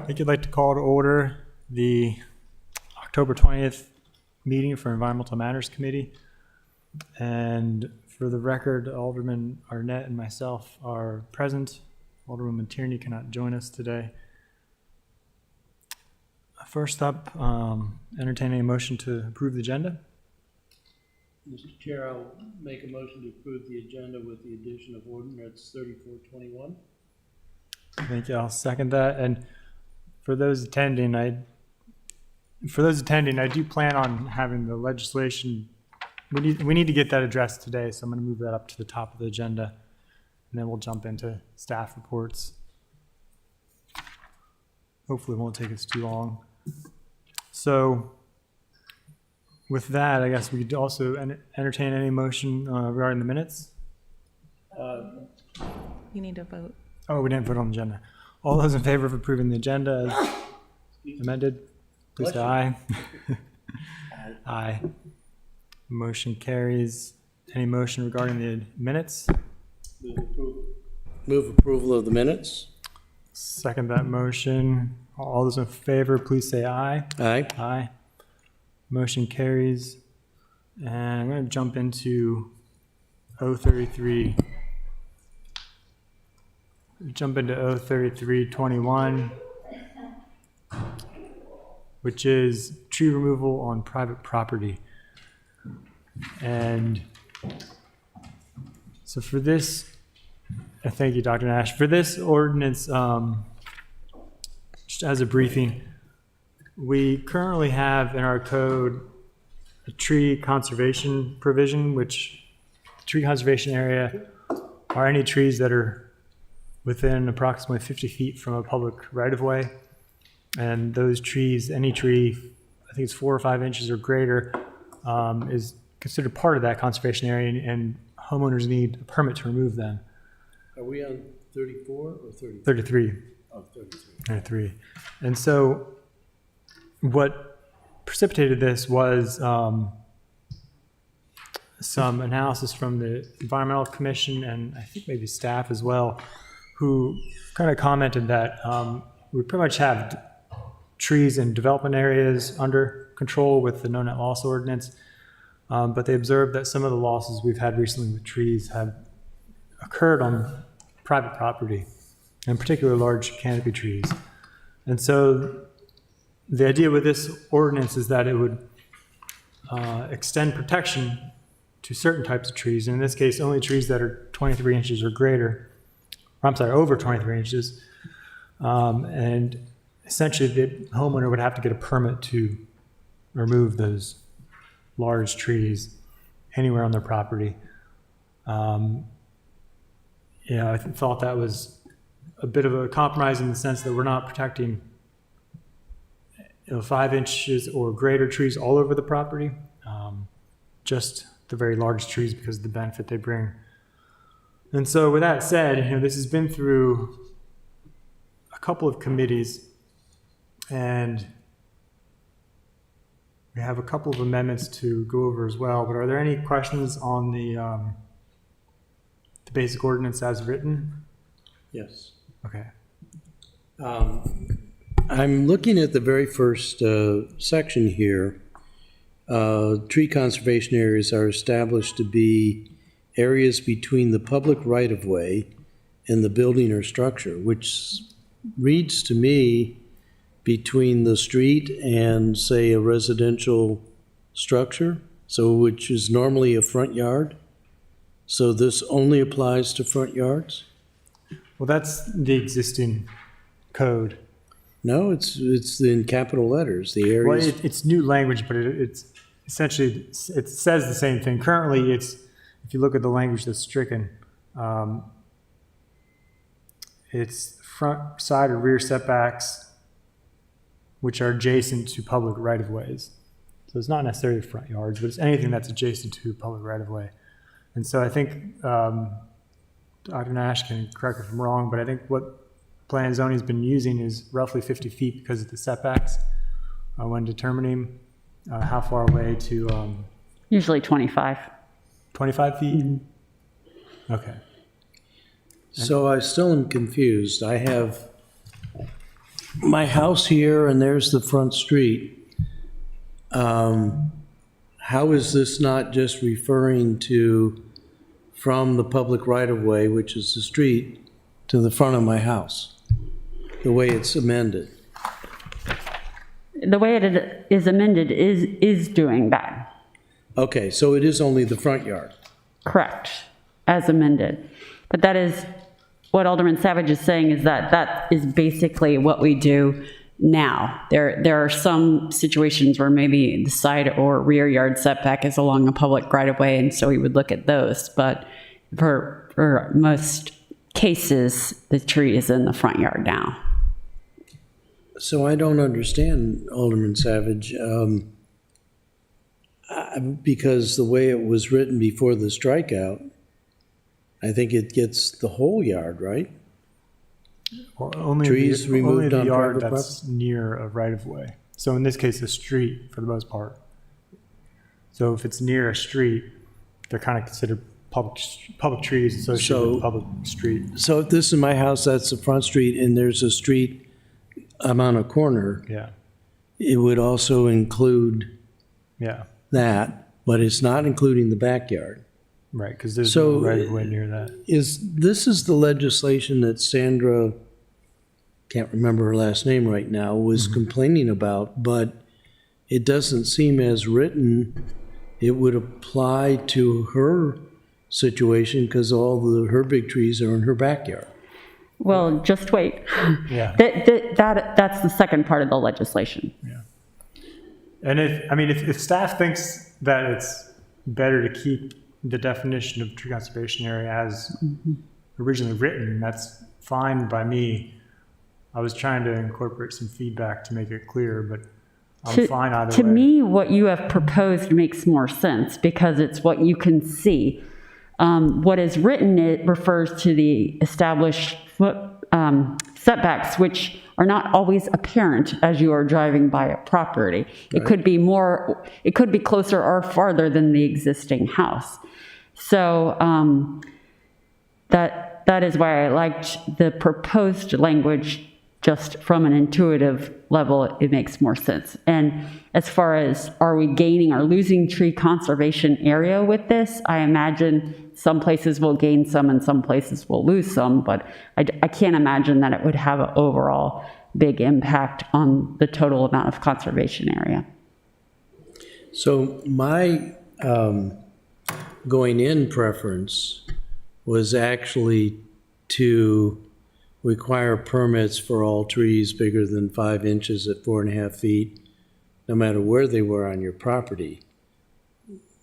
I think I'd like to call to order the October 20th meeting for Environmental Matters Committee. And for the record, Alderman Arnett and myself are present. Alderwoman Tierney cannot join us today. First up, entertaining a motion to approve the agenda. Mr. Chair, I'll make a motion to approve the agenda with the addition of Ordinance 3421. Thank you. I'll second that. And for those attending, I do plan on having the legislation. We need to get that addressed today, so I'm going to move that up to the top of the agenda, and then we'll jump into staff reports. Hopefully, it won't take us too long. So, with that, I guess we could also entertain any motion regarding the minutes. You need to vote. Oh, we didn't vote on the agenda. All those in favor of approving the agenda as amended, please say aye. Aye. Motion carries. Any motion regarding the minutes? Move approval of the minutes. Second that motion. All those in favor, please say aye. Aye. Aye. Motion carries. And I'm going to jump into 033. Jump into 03321, which is tree removal on private property. And so for this, thank you, Dr. Nash. For this ordinance, just as a briefing, we currently have in our code a tree conservation provision, which tree conservation area are any trees that are within approximately 50 feet from a public right-of-way. And those trees, any tree, I think it's 4 or 5 inches or greater, is considered part of that conservation area, and homeowners need a permit to remove them. Are we on 34 or 30? 33. Oh, 33. 33. And so what precipitated this was some analysis from the Environmental Commission and I think maybe staff as well, who kind of commented that we pretty much have trees in development areas under control with the no net loss ordinance, but they observed that some of the losses we've had recently with trees have occurred on private property, in particular large canopy trees. And so the idea with this ordinance is that it would extend protection to certain types of trees, and in this case only trees that are 23 inches or greater, over 23 inches, and essentially the homeowner would have to get a permit to remove those large trees anywhere on their property. I thought that was a bit of a compromise in the sense that we're not protecting 5 inches or greater trees all over the property, just the very large trees because of the benefit they bring. And so with that said, this has been through a couple of committees, and we have a couple of amendments to go over as well. But are there any questions on the basic ordinance as written? Yes. Okay. I'm looking at the very first section here. Tree conservation areas are established to be areas between the public right-of-way and the building or structure, which reads to me between the street and, say, a residential structure, so which is normally a front yard. So this only applies to front yards? Well, that's the existing code. No, it's in capital letters, the areas. Well, it's new language, but it's essentially, it says the same thing. Currently, if you look at the language that's stricken, it's front, side, or rear setbacks which are adjacent to public right-of-ways. So it's not necessarily front yards, but it's anything that's adjacent to public right-of-way. And so I think Dr. Nash can correct me if I'm wrong, but I think what Plan and Zoning has been using is roughly 50 feet because of the setbacks when determining how far away to... Usually 25. 25 feet? Mm-hmm. Okay. So I still am confused. I have my house here and there's the front street, how is this not just referring to from the public right-of-way, which is the street, to the front of my house, the way it's amended? The way it is amended is doing that, Okay, so it is only the front yard. correct, as amended. But that is, what Alderman Savage is saying is that is basically what we do now. There are some situations where maybe the side or rear yard setback is along a public right-of-way, and so we would look at those. But for most cases, the tree is in the front yard now. So I don't understand, Alderman Savage, because the way it was written before the strikeout, I think it gets the whole yard, right? Well, only Trees removed only the on yard private that's near a right-of-way. So in this case, a street for the most part. So if it's near a street, they're kind of considered public trees associated with public street. So if this is my house, that's the front street, and there's a street, I'm on a corner, Yeah, it would also include yeah, that, but it's not including the backyard. right, because there's So, no right-of-way near that. This is the legislation that Sandra, can't remember her last name right now, was complaining about, but it doesn't seem as written it would apply to her situation because her big trees are in her backyard. Well, just wait. Yeah. That's the second part of the legislation. And if staff thinks that it's better to keep the definition of tree conservation area as originally written, that's fine by me. I was trying to incorporate some feedback to make it clear, but I'm fine either way. To me, what you have proposed makes more sense because it's what you can see. What is written, it refers to the established setbacks, which are not always apparent as you are driving by a property. It could be it could be closer or farther than the existing house. So that is why I liked the proposed language. Just from an intuitive level, it makes more sense. And as far as are we gaining or losing tree conservation area with this, I imagine some places will gain some and some places will lose some, but I can't imagine that it would have an overall big impact on the total amount of conservation area. So my going in preference was actually to require permits for all trees bigger than 5 inches at 4.5 feet, no matter where they were on your property.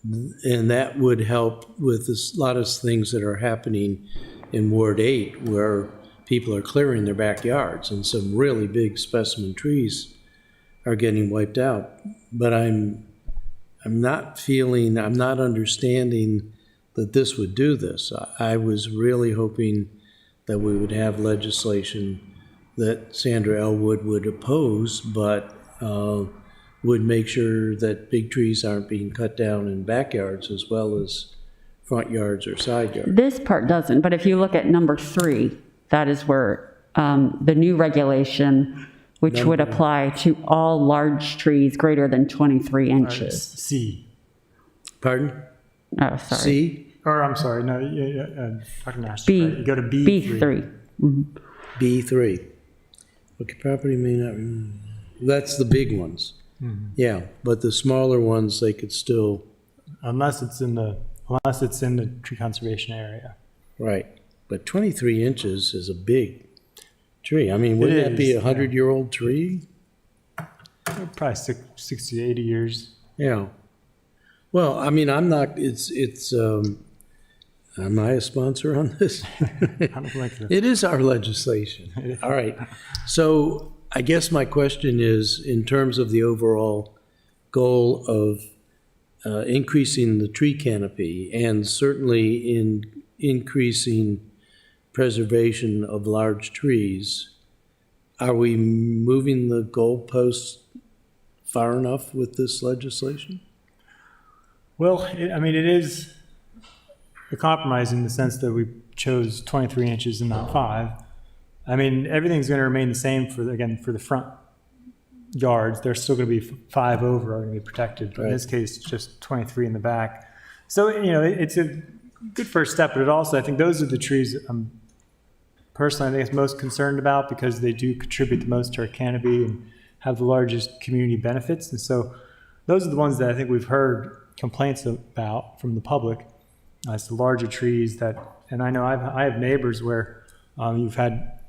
And that would help with a lot of things that are happening in Ward 8, where people are clearing their backyards, and some really big specimen trees are getting wiped out. But I'm not understanding that this would do this. I was really hoping that we would have legislation that Sandra Elwood would oppose, but would make sure that big trees aren't being cut down in backyards as well as front yards or side yards. This part doesn't, but if you look at number 3, that is where the new regulation, which would apply to all large trees greater than 23 inches. C. Pardon? Oh, sorry. C? Or I'm sorry, no, Dr. Nash. B. Right. You go to B3. B3. B3. Okay, property may not, that's the big ones. Yeah, but the smaller ones, they could still, Unless it's in the tree conservation area. right. But 23 inches is a big tree. I mean, wouldn't It that be is, a 100-year-old tree? Probably 60 to 80 years. Yeah. Well, I mean, I'm not, am I a sponsor on this? I don't think so. It is our legislation. All right. So I guess my question is, in terms of the overall goal of increasing the tree canopy and certainly in increasing preservation of large trees, are we moving the goalposts far enough with this legislation? Well, it is a compromise in the sense that we chose 23 inches and not 5. I mean, everything's going to remain the same for, again, for the front yards. They're still going to be 5 over, are going to be protected. But in this case, it's just 23 in the back. So, you know, it's a good first step, but it also, I think those are the trees I'm personally, I think it's most concerned about because they do contribute the most to our canopy and have the largest community benefits. And so those are the ones that I think we've heard complaints about from the public. It's the larger trees that, and I know I have neighbors where you've had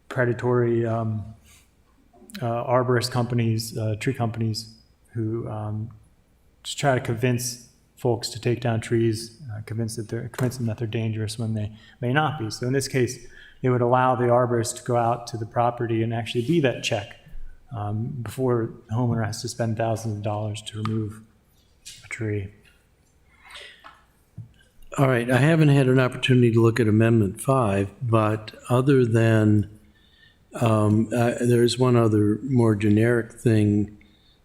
predatory arborist companies, tree companies, who just try to convince folks to take down trees, convince them that they're dangerous when they may not be. So in this case, it would allow the arborist to go out to the property and actually be that check before the homeowner has to spend thousands of dollars to remove a tree. All right, I haven't had an opportunity to look at Amendment 5, but other than, there's one other more generic thing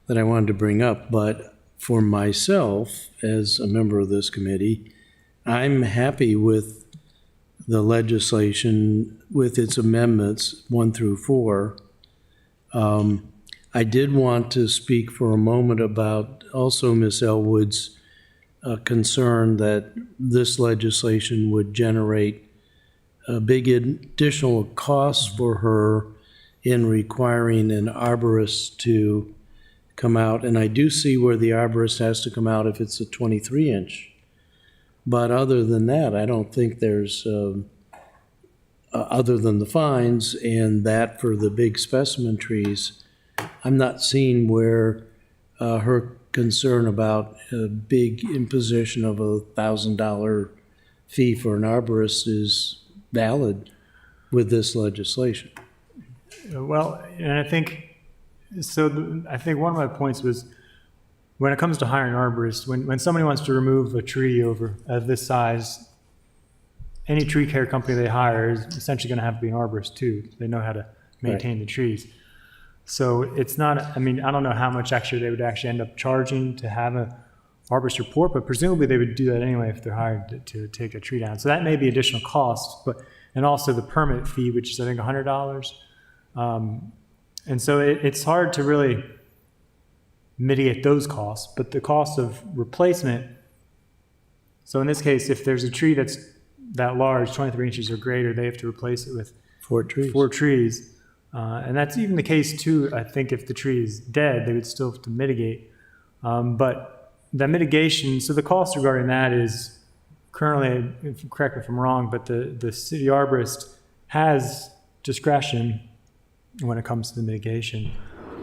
that I wanted to bring up, but for myself, as a member of this committee, I'm happy with the legislation with its amendments 1 through 4. I did want to speak for a moment about also Ms. Elwood's concern that this legislation would generate big additional costs for her in requiring an arborist to come out. And I do see where the arborist has to come out if it's a 23-inch. But other than that, I don't think there's, other than the fines and that for the big specimen trees, I'm not seeing where her concern about a big imposition of $1,000 fee for an arborist is valid with this legislation. Well, and I think, I think one of my points was, when it comes to hiring arborists, when somebody wants to remove a tree of this size, any tree care company they hire is essentially going to have to be an arborist too. They know how to maintain the trees. So it's not, I mean, I don't know how much extra they would actually end up charging to have an arborist report, but presumably they would do that anyway if they're hired to take a tree down. So that may be additional cost, and also the permit fee, which is I think $100. And so it's hard to really mitigate those costs, but the cost of replacement, so in this case, if there's a tree that's that large, 23 inches or greater, they have to replace it with 4 trees. 4 trees. And that's even the case too, I think if the tree is dead, they would still have to mitigate. But that mitigation, so the cost regarding that is currently, if you correct me if I'm wrong, but the city arborist has discretion when it comes to the mitigation.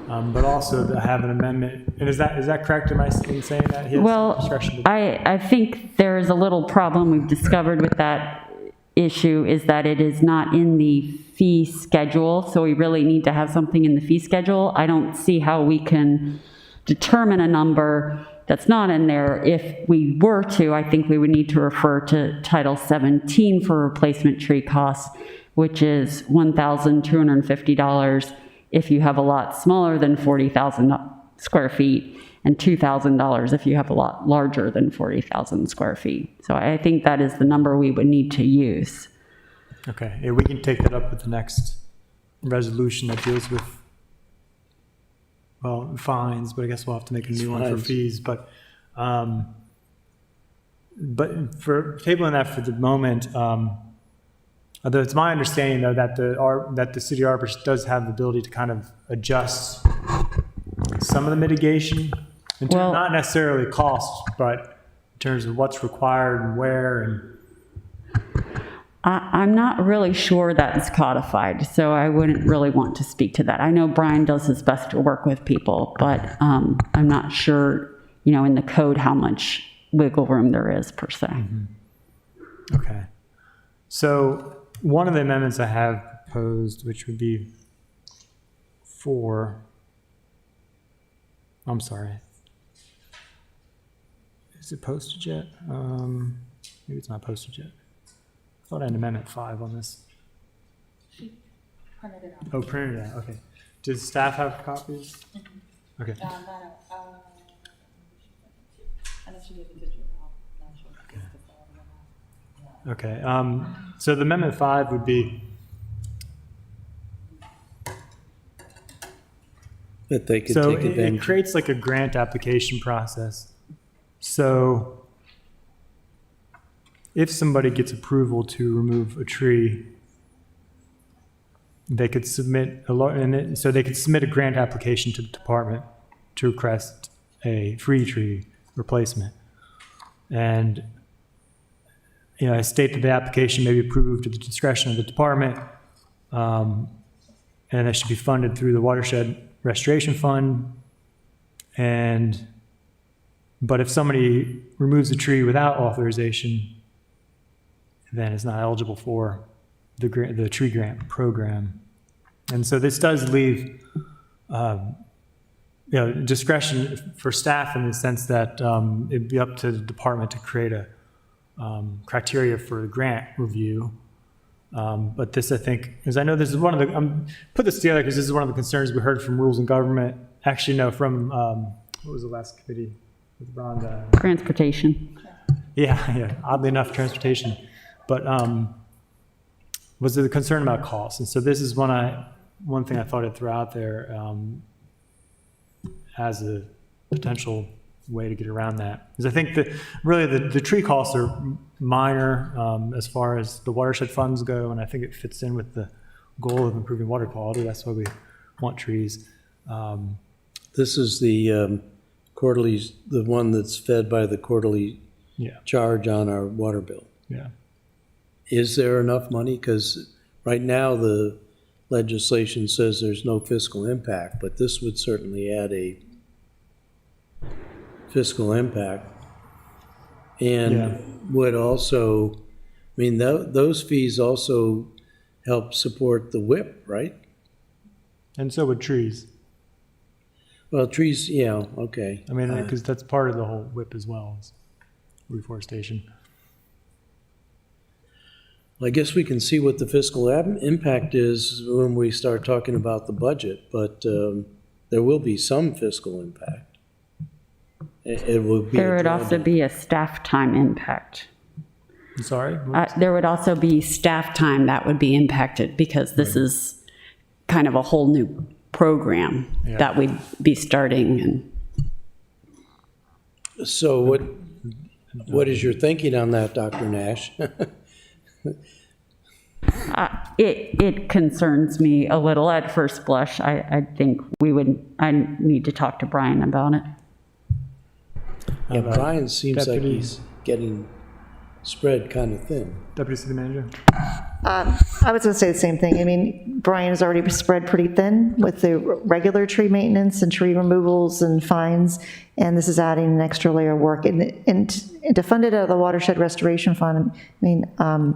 But also to have an amendment, and is that correct? Am I in saying that he has discretion? I think there is a little problem we've discovered with that issue is that it is not in the fee schedule, so we really need to have something in the fee schedule. I don't see how we can determine a number that's not in there. If we were to, I think we would need to refer to Title 17 for replacement tree costs, which is $1,250 if you have a lot smaller than 40,000 square feet, and $2,000 if you have a lot larger than 40,000 square feet. So I think that is the number we would need to use. Okay, yeah, we can take that up with the next resolution that deals with, well, fines, but I guess we'll have to make a new one for fees. But for tabling that for the moment, although it's my understanding though that the city arborist does have the ability to kind of adjust some of the mitigation, not necessarily cost, but in terms of what's required and where. And I'm not really sure that's codified, so I wouldn't really want to speak to that. I know Brian does his best to work with people, but I'm not sure, in the code how much wiggle room there is per se. Mm-hmm. Okay. So one of the amendments I have proposed, which would be I'm sorry. Is it posted yet? Maybe it's not posted yet. I thought I had Amendment 5 on this. She printed it out. Oh, printed it out, okay. Does staff have copies? Mm-hmm. Okay. I know she gave it to you. Okay, so the Amendment 5 would be That they could So take it advantage of. creates like a grant application process. So if somebody gets approval to remove a tree, they could submit so they could submit a grant application to the department to request a free tree replacement. And, I state that the application may be approved at the discretion of the department, and that should be funded through the Watershed Restoration Fund. But if somebody removes a tree without authorization, then it's not eligible for the tree grant program. And so this does leave, discretion for staff in the sense that it'd be up to the department to create a criteria for the grant review. But this, I think, is I know this is one of the, put this together because this is one of the concerns we heard from Rules and Government. Actually, no, from, what was the last committee? With Rhonda? Transportation. Yeah, oddly enough, transportation. But was there the concern about costs? And so this is one thing I thought I'd throw out there as a potential way to get around that. Because I think that really the tree costs are minor as far as the watershed funds go, and I think it fits in with the goal of improving water quality. That's why we want trees. This is the quarterly, the one that's fed by the quarterly charge on our water bill. Yeah. Is there enough money? Because right now the legislation says there's no fiscal impact, but this would certainly add a fiscal impact. And would also, I mean, those fees also help support the WIP, right? And so would trees. Well, trees, yeah, okay. I mean, because that's part of the whole WIP as well, is reforestation. I guess we can see what the fiscal impact is when we start talking about the budget, but there will be some fiscal impact. It will be. There would also be a staff time impact. I'm sorry? There would also be staff time that would be impacted because this is kind of a whole new program that we'd be starting. And so what is your thinking on that, Dr. Nash? It concerns me a little at first blush. I think I need to talk to Brian about it. Yeah, Brian seems like he's getting spread kind of thin. Deputy City Manager? I was going to say the same thing. I mean, Brian has already spread pretty thin with the regular tree maintenance and tree removals and fines, and this is adding an extra layer of work. And to fund it out of the Watershed Restoration Fund, I mean,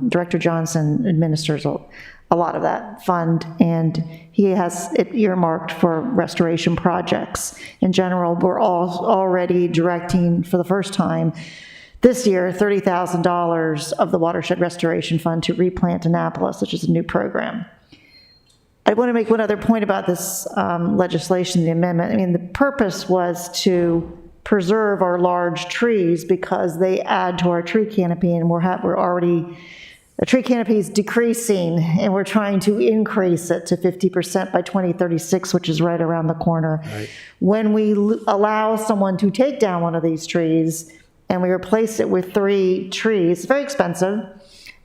Director Johnson administers a lot of that fund, and he has it earmarked for restoration projects. In general, we're already directing for the first time this year, $30,000 of the Watershed Restoration Fund to replant Annapolis, which is a new program. I want to make one other point about this legislation, the amendment. I mean, the purpose was to preserve our large trees because they add to our tree canopy, and the tree canopy is decreasing, and we're trying to increase it to 50% by 2036, which is right around the corner. Right. When we allow someone to take down one of these trees, and we replace it with 3 trees, it's very expensive.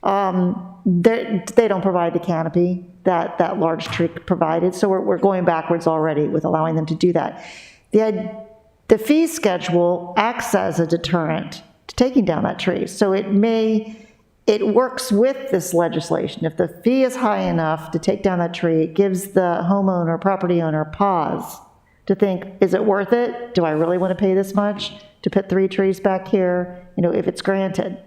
They don't provide the canopy that large tree provided, so we're going backwards already with allowing them to do that. The fee schedule acts as a deterrent to taking down that tree, so it works with this legislation. If the fee is high enough to take down that tree, it gives the homeowner, property owner, pause to think, is it worth it? Do I really want to pay this much to put 3 trees back here, if it's granted?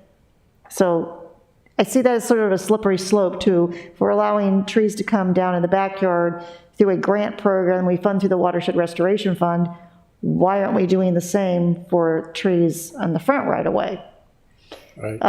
So I see that as sort of a slippery slope too. If we're allowing trees to come down in the backyard through a grant program we fund through the Watershed Restoration Fund, why aren't we doing the same for trees on the front right away? Right.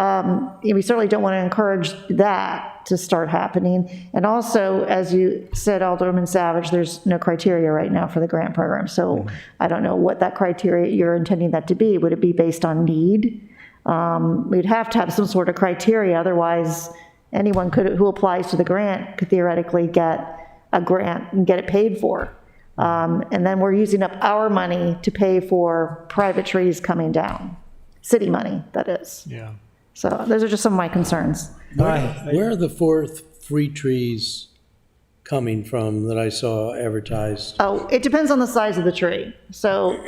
We certainly don't want to encourage that to start happening. And also, as you said, Alderman Savage, there's no criteria right now for the grant program. So I don't know what that criteria you're intending that to be. Would it be based on need? We'd have to have some sort of criteria. Otherwise, anyone who applies to the grant could theoretically get a grant and get it paid for. And then we're using up our money to pay for private trees coming down. City money, that is. Yeah. So those are just some of my concerns. Where are the 4 free trees coming from that I saw advertised? Oh, it depends on the size of the tree. So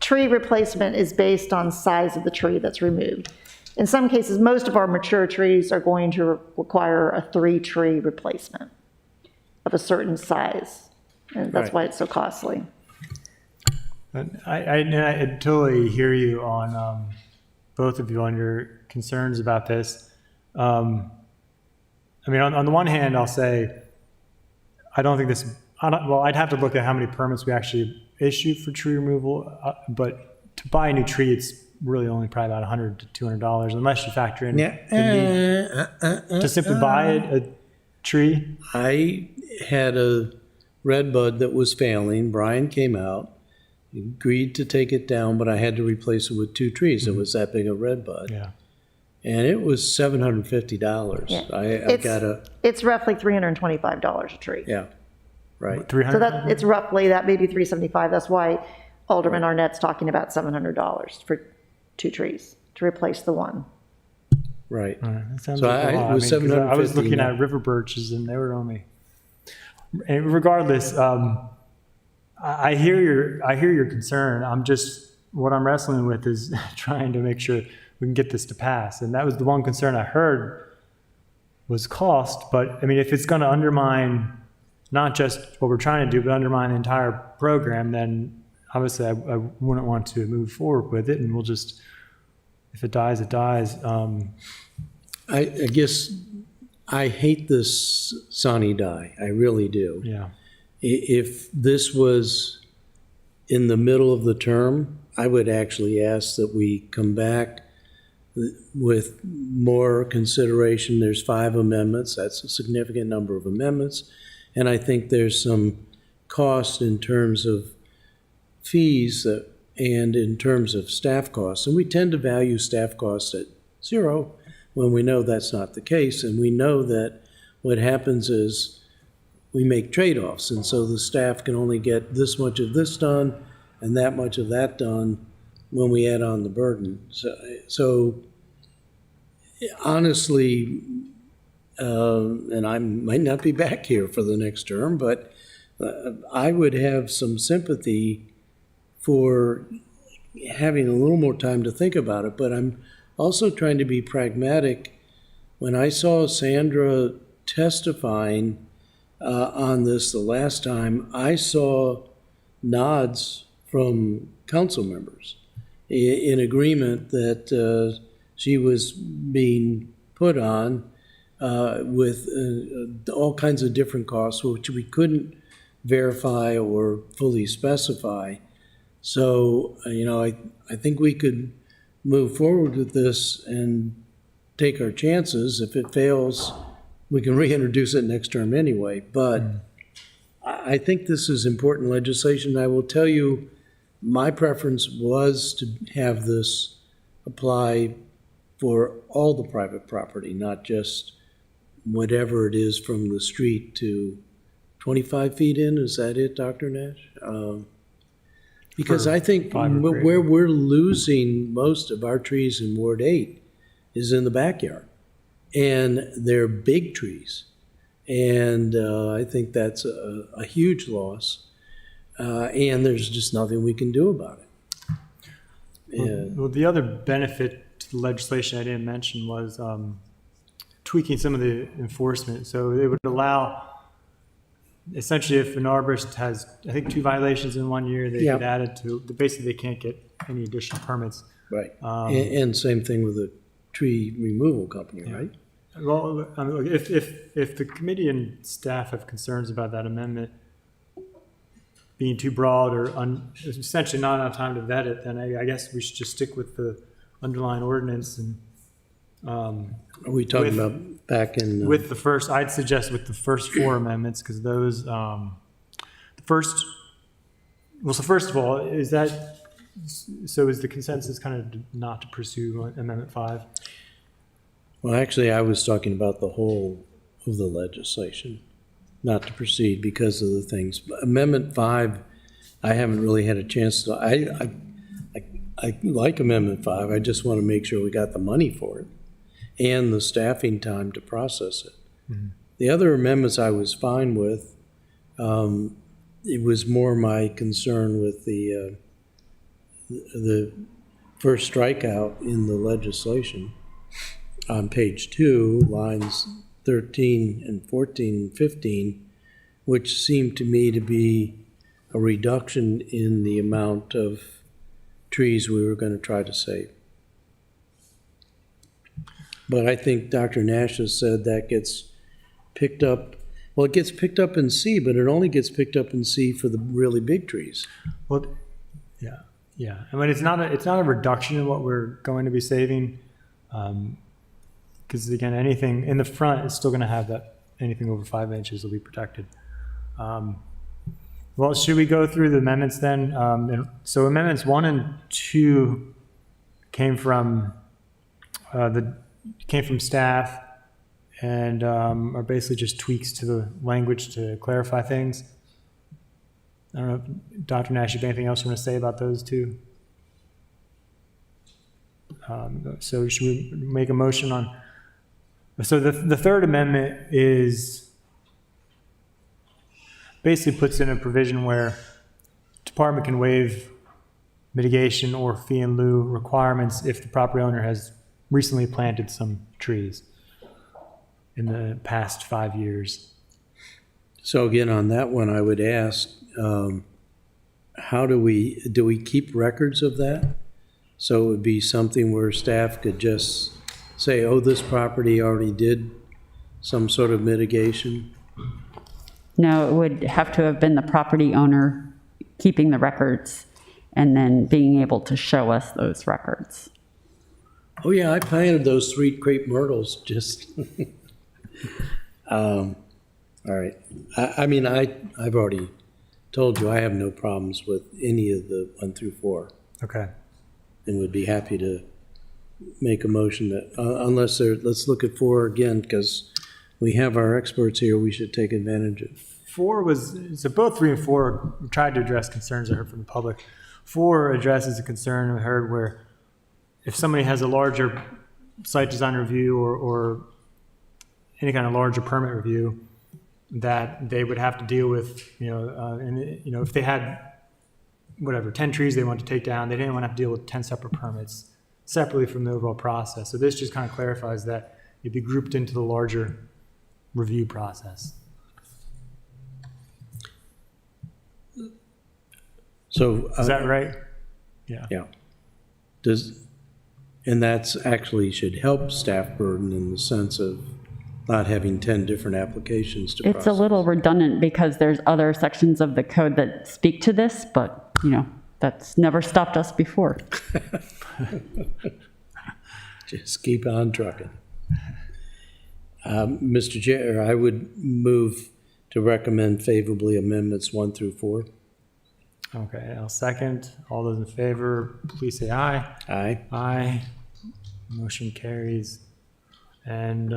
tree replacement is based on size of the tree that's removed. In some cases, most of our mature trees are going to require a 3-tree replacement of a certain size. And that's Right. why it's so costly. I totally hear you on both of you on your concerns about this. I mean, on the one hand, I'll say, I don't think this, well, I'd have to look at how many permits we actually issue for tree removal, but to buy a new tree, it's really only probably about $100 to $200, unless you factor in the need to simply buy a tree. I had a red bud that was failing. Brian came out, agreed to take it down, but I had to replace it with 2 trees. It was that big a red bud. Yeah. And it was $750. Yeah. I got a, It's roughly $325 a tree. yeah, right. 300. So that, it's roughly, that may be $375. That's why Alderman Arnett's talking about $700 for 2 trees to replace the one. Right. That sounds So like a I- lot. it was 'cause I was 750 looking now. at river birches and they were only. And regardless, I hear your concern. What I'm wrestling with is trying to make sure we can get this to pass. And that was the one concern I heard was cost. But I mean, if it's going to undermine not just what we're trying to do, but undermine the entire program, then obviously I wouldn't want to move forward with it. And we'll just, if it dies, it dies. I guess I hate this Sonny die. I really do. Yeah. If this was in the middle of the term, I would actually ask that we come back with more consideration. There's 5 amendments. That's a significant number of amendments. And I think there's some cost in terms of fees and in terms of staff costs. And we tend to value staff costs at 0 when we know that's not the case. And we know that what happens is we make trade-offs. And so the staff can only get this much of this done and that much of that done when we add on the burden. So honestly, and I might not be back here for the next term, but I would have some sympathy for having a little more time to think about it. But I'm also trying to be pragmatic. When I saw Sandra testifying on this the last time, I saw nods from council members in agreement that she was being put on with all kinds of different costs, which we couldn't verify or fully specify. So, I think we could move forward with this and take our chances. If it fails, we can reintroduce it next term anyway. But I think this is important legislation. I will tell you, my preference was to have this apply for all the private property, not just whatever it is from the street to 25 feet in. Is that it, Dr. Nash? Because For I think 5 or greater. where we're losing most of our trees in Ward 8 is in the backyard. And they're big trees. And I think that's a huge loss. And there's just nothing we can do about it. Well, the other benefit to the legislation I didn't mention was tweaking some of the enforcement. So it would allow, essentially, if an arborist has, I think, 2 violations in 1 year, they Yeah. get added to, basically they can't get any additional permits. Right. And same thing with the tree removal company, right? Well, if the committee and staff have concerns about that amendment being too broad or essentially not enough time to vet it, then I guess we should just stick with the underlying ordinance and Are we talking with- about back in? with the first, I'd suggest with the first 4 amendments, because those, so first of all, is the consensus kind of not to pursue Amendment 5? Well, actually, I was talking about the whole of the legislation. not to proceed because of the things. Amendment 5, I haven't really had a chance to, I like Amendment 5, I just want to make sure we got the money for it and the staffing time to process it. The other amendments I was fine with. It was more my concern with the first strikeout in the legislation on page 2, lines 13 and 14 and 15, which seemed to me to be a reduction in the amount of trees we were going to try to save. But I think Dr. Nash has said that gets picked up. Well, it gets picked up in C, but it only gets picked up in C for the really big trees. Well, yeah. I mean, it's not a reduction in what we're going to be saving, because again, anything in the front is still going to have that. Anything over 5 inches will be protected. Well, should we go through the amendments then? So amendments 1 and 2 came from staff. And are basically just tweaks to the language to clarify things. I don't know if Dr. Nash, you have anything else you want to say about those two? So should we make a motion on? So the third amendment is basically puts in a provision where department can waive mitigation or fee in lieu requirements if the property owner has recently planted some trees in the past 5 years. So again, on that one, I would ask, how do we keep records of that? So it would be something where staff could just say, oh, this property already did some sort of mitigation? No, it would have to have been the property owner keeping the records and then being able to show us those records. Oh yeah, I planted those 3 crepe myrtles just... all right. I mean, I've already told you I have no problems with any of the 1 through 4. Okay. And would be happy to make a motion that, unless let's look at 4 again, because we have our experts here, we should take advantage of. 4 so both 3 and 4 tried to address concerns I heard from the public. 4 addresses a concern I heard where if somebody has a larger site design review or any kind of larger permit review, that they would have to deal with, if they had, 10 trees they want to take down, they didn't want to have to deal with 10 separate permits separately from the overall process. So this just kind of clarifies that you'd be grouped into the larger review process. So. Is that right? Yeah. Yeah. And that's actually should help staff burden in the sense of not having 10 different applications to process. It's a little redundant because there's other sections of the code that speak to this, but, that's never stopped us before. Just keep on trucking. Mr. Chair, I would move to recommend favorably amendments 1 through 4. Okay, I'll second. All those in favor, please say aye. Aye. Aye. Motion carries. And,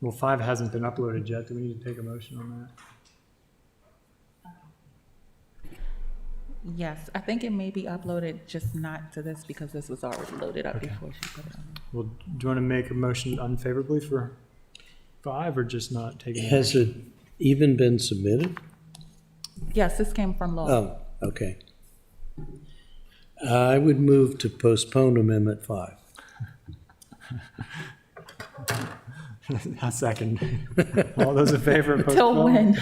5 hasn't been uploaded yet. Do we need to take a motion on that? Yes, I think it may be uploaded, just not to this because this was already loaded up before she put it on. Well, do you want to make a motion unfavorably for 5 or just not take it? Has it even been submitted? Yes, this came from Law. Oh, okay. I would move to postpone Amendment 5. A second. All those in favor of Till postpone? when?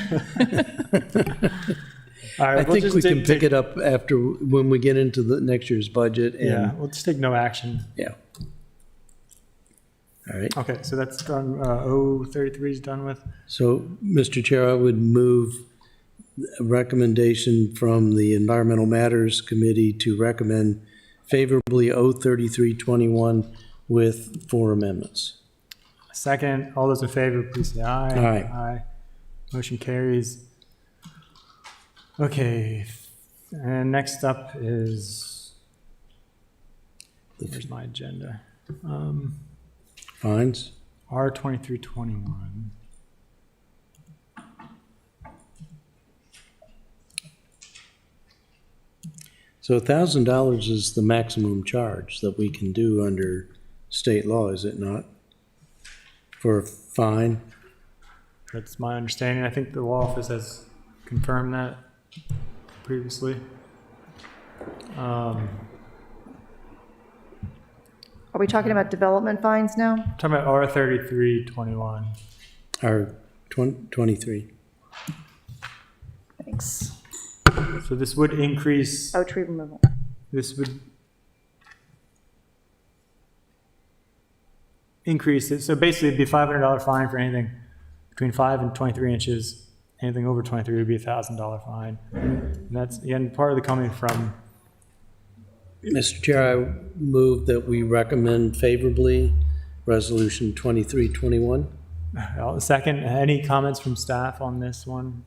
All right, I we'll think just we can take- pick it up after, when we get into the next year's budget. Yeah, And we'll just take no action. yeah. All right. Okay, so that's done. 033 is done with. So, Mr. Chair, I would move a recommendation from the Environmental Matters Committee to recommend favorably 03321 with 4 amendments. Second, all those in favor, please say aye. Aye. Aye. Motion carries. Okay, and next up is, where's my agenda? Fines? R2321. So $1,000 is the maximum charge that we can do under state law, is it not? For a fine? That's my understanding. I think the law office has confirmed that previously. Are we talking about development fines now? Talking about R 3321. Or 23? Thanks. So this would increase, Oh, tree removal. this would increase it. So basically it'd be a $500 fine for anything between 5 and 23 inches. Anything over 23 would be a $1,000 fine. And that's, again, part of the coming from, Mr. Chair, I move that we recommend favorably Resolution 2321. second, any comments from staff on this one?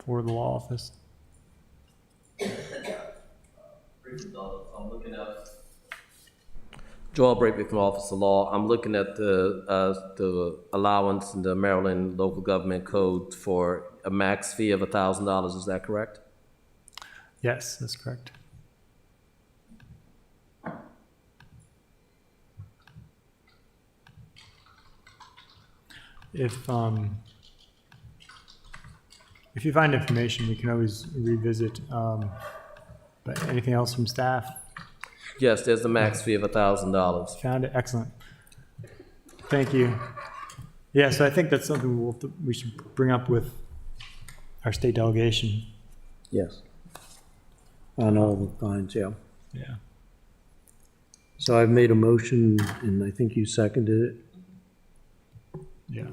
For the law office? I'm looking at Joel Braithwaite from Office of Law. I'm looking at the allowance in the Maryland Local Government Code for a max fee of $1,000. Is that correct? Yes, that's correct. If you find information, we can always revisit. But anything else from staff? Yes, there's a max fee of $1,000. Found it? Excellent. Thank you. Yeah, so I think that's something we should bring up with our state delegation. Yes. On all the fines, yeah. Yeah. So I've made a motion, and I think you seconded it. Yeah.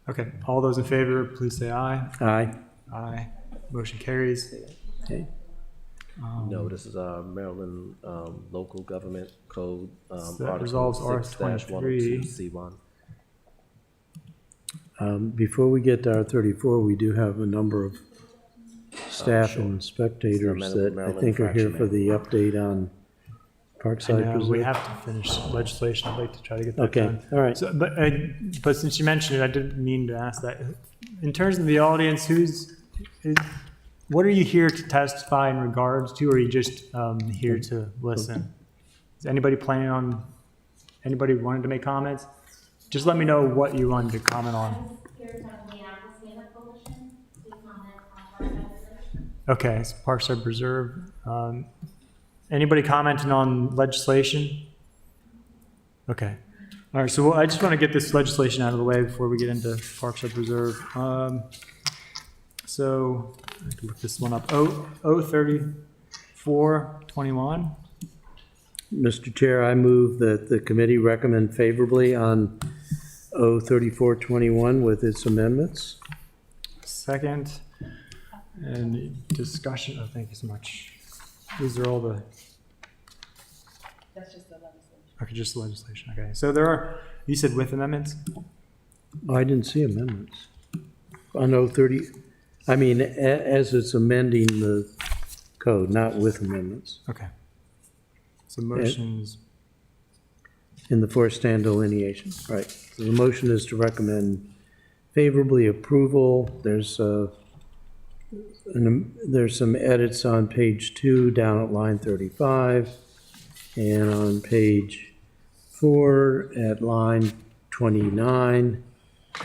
Okay, all those in favor, please say aye. Aye. Aye. Motion carries. Okay. No, this is our Maryland Local Government Code. So that resolves R23. C1. Before we get to R34, we do have a number of staff and spectators that I think are here for the update on Parkside And, Preserve. we have to finish legislation. I'd like to try to get that Okay, done. all right. So, but since you mentioned it, I didn't mean to ask that. In terms of the audience, what are you here to testify in regards to, or are you just here to listen? Is anybody anybody wanted to make comments? Just let me know what you wanted to comment on. Okay, it's Parkside Preserve. Anybody commenting on legislation? Okay. All right, so I just want to get this legislation out of the way before we get into Parkside Preserve. So I can look this one up. 03421. Mr. Chair, I move that the committee recommend favorably on 03421 with its amendments. Second. And discussion. Oh, thank you so much. These are all the. That's just the legislation. Okay, just the legislation. Okay. So there are, you said with amendments? Oh, I didn't see amendments. On 030, I mean, as it's amending the code, not with amendments. Okay. So motions. In the four-stand delineation, right. So the motion is to recommend favorably approval. There's some edits on page 2 down at line 35, and on page 4 at line 29,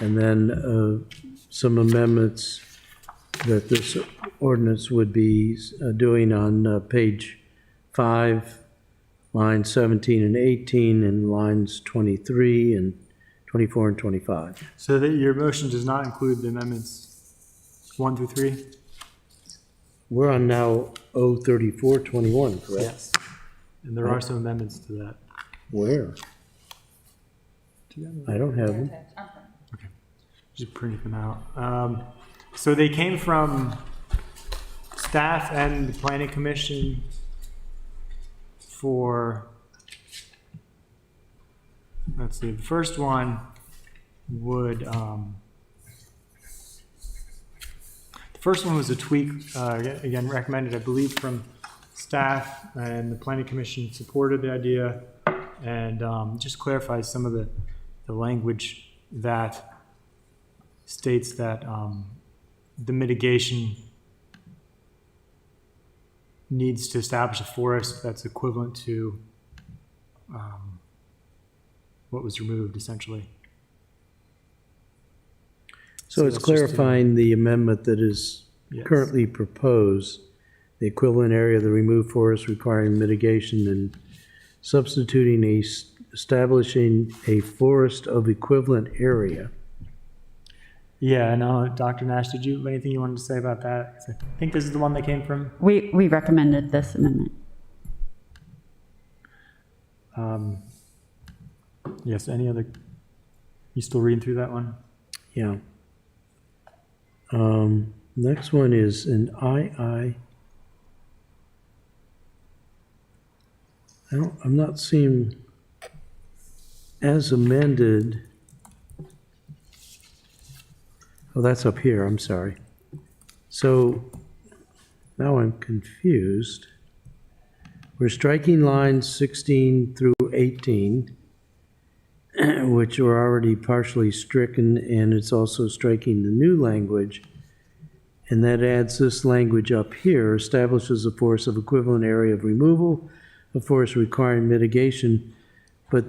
and then some amendments that this ordinance would be doing on page 5, lines 17 and 18, and lines 23 and 24 and 25. So that your motion does not include the amendments 1 through 3? We're on now 03421, correct? Yes. And there are some amendments to that. Where? I don't have them. Okay. Just printing them out. So they came from staff and the planning commission for, let's see, the first one would, the first one was a tweak, again, recommended, I believe, from staff, and the planning commission supported the idea, and just clarifies some of the language that states that the mitigation needs to establish a forest that's equivalent to what was removed, essentially. So it's that's just clarifying the amendment that is Yes. currently proposed, the equivalent area of the removed forest requiring mitigation, and substituting establishing a forest of equivalent area. Yeah, and Dr. Nash, did you have anything you wanted to say about that? 'Cause I think this is the one that came from. We recommended this amendment. Yes, any other, you still reading through that one? Yeah. Next one is an I'm not seeing as amended. Oh, that's up here, I'm sorry. So now I'm confused. We're striking lines 16 through 18, which were already partially stricken, and it's also striking the new language. And that adds this language up here, establishes a forest of equivalent area of removal, a forest requiring mitigation, but,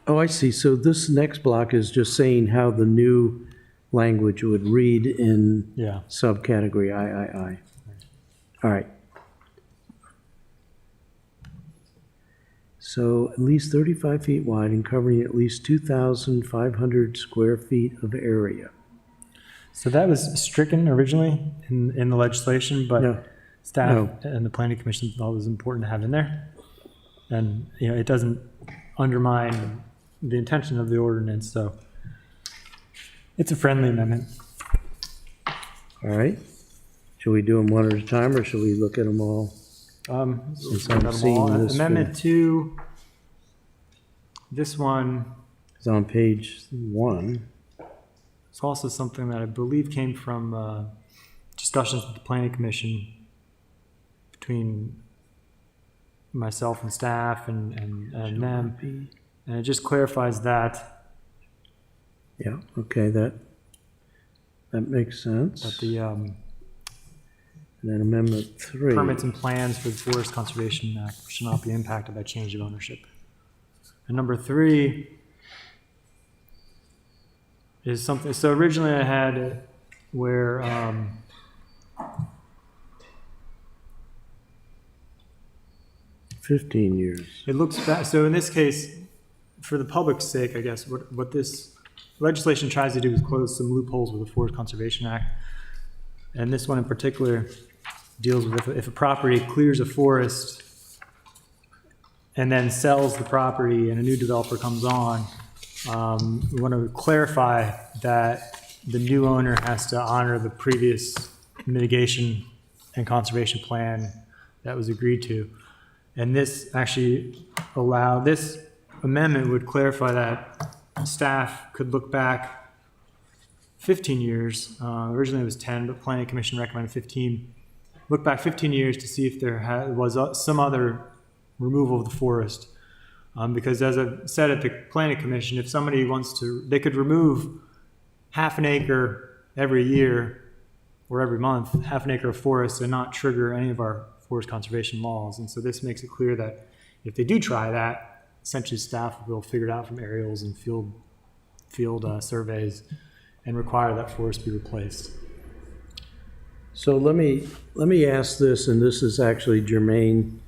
oh, I see, so this next block is just saying how the new language would read in Yeah. subcategory III. All right. So at least 35 feet wide and covering at least 2,500 square feet of area. So that was stricken originally in the legislation, but No. staff No. and the planning commission thought it was important to have in there. And, it doesn't undermine the intention of the ordinance, so it's a friendly amendment. All right. Should we do them one at a time, or should we look at them all? Since I'm seeing this Amendment 2, this one It's on page 1. is also something that I believe came from discussions with the planning commission between myself and staff and them. And it just clarifies that Yeah, okay, that makes sense. the And then Amendment 3. permits and plans for the Forest Conservation Act should not be impacted by change of ownership. And number 3 is something, so originally I had it where, 15 years. it looks back, so in this case, for the public's sake, I guess, what this legislation tries to do is close some loopholes with the Forest Conservation Act. And this one in particular deals with if a property clears a forest and then sells the property and a new developer comes on, we want to clarify that the new owner has to honor the previous mitigation and conservation plan that was agreed to. And this actually this amendment would clarify that staff could look back 15 years. Originally it was 10, but Planning Commission recommended 15. Look back 15 years to see if there was some other removal of the forest. Because as I said at the Planning Commission, if somebody wants to, they could remove half an acre every year or every month, half an acre of forest, and not trigger any of our forest conservation laws. And so this makes it clear that if they do try that, essentially staff will figure it out from aerials and field surveys and require that forest be replaced. So let me ask this, and this is actually germane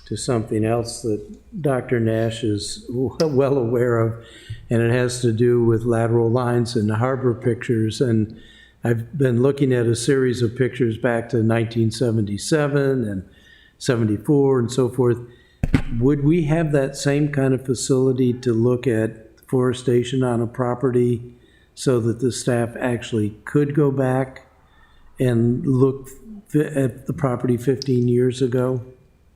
to something else that Dr. Nash is well aware of, and it has to do with lateral lines and harbor pictures. And I've been looking at a series of pictures back to 1977 and 74 and so forth. Would we have that same kind of facility to look at forestation on a property so that the staff actually could go back and look at the property 15 years ago?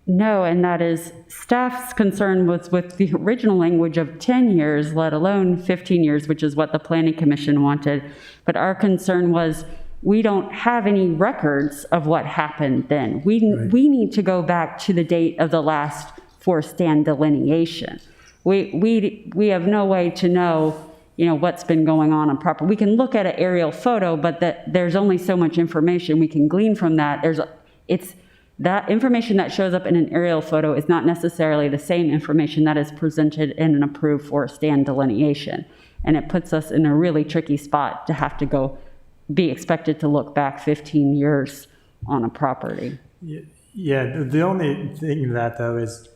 No, and that is, staff's concern was with the original language of 10 years, let alone 15 years, which is what the Planning Commission wanted. But our concern was, we don't have any records of what happened then. We need to go back to the date of the last forest stand delineation. We have no way to know what's been going on property. We can look at an aerial photo, but there's only so much information we can glean from that. That information that shows up in an aerial photo is not necessarily the same information that is presented in an approved forest stand delineation. And it puts us in a really tricky spot to have to be expected to look back 15 years on a property. Yeah, the only thing to that, though, is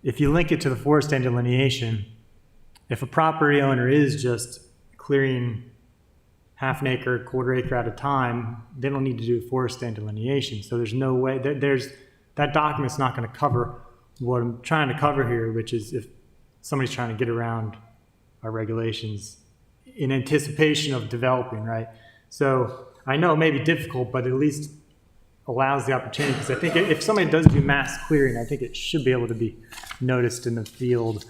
if you link it to the forest stand delineation, if a property owner is just clearing half an acre, quarter acre at a time, they don't need to do forest stand delineation. So there's no way, that document's not going to cover what I'm trying to cover here, which is if somebody's trying to get around our regulations in anticipation of developing, right? So I know it may be difficult, but at least allows the opportunity, because I think if somebody does do mass clearing, I think it should be able to be noticed in the field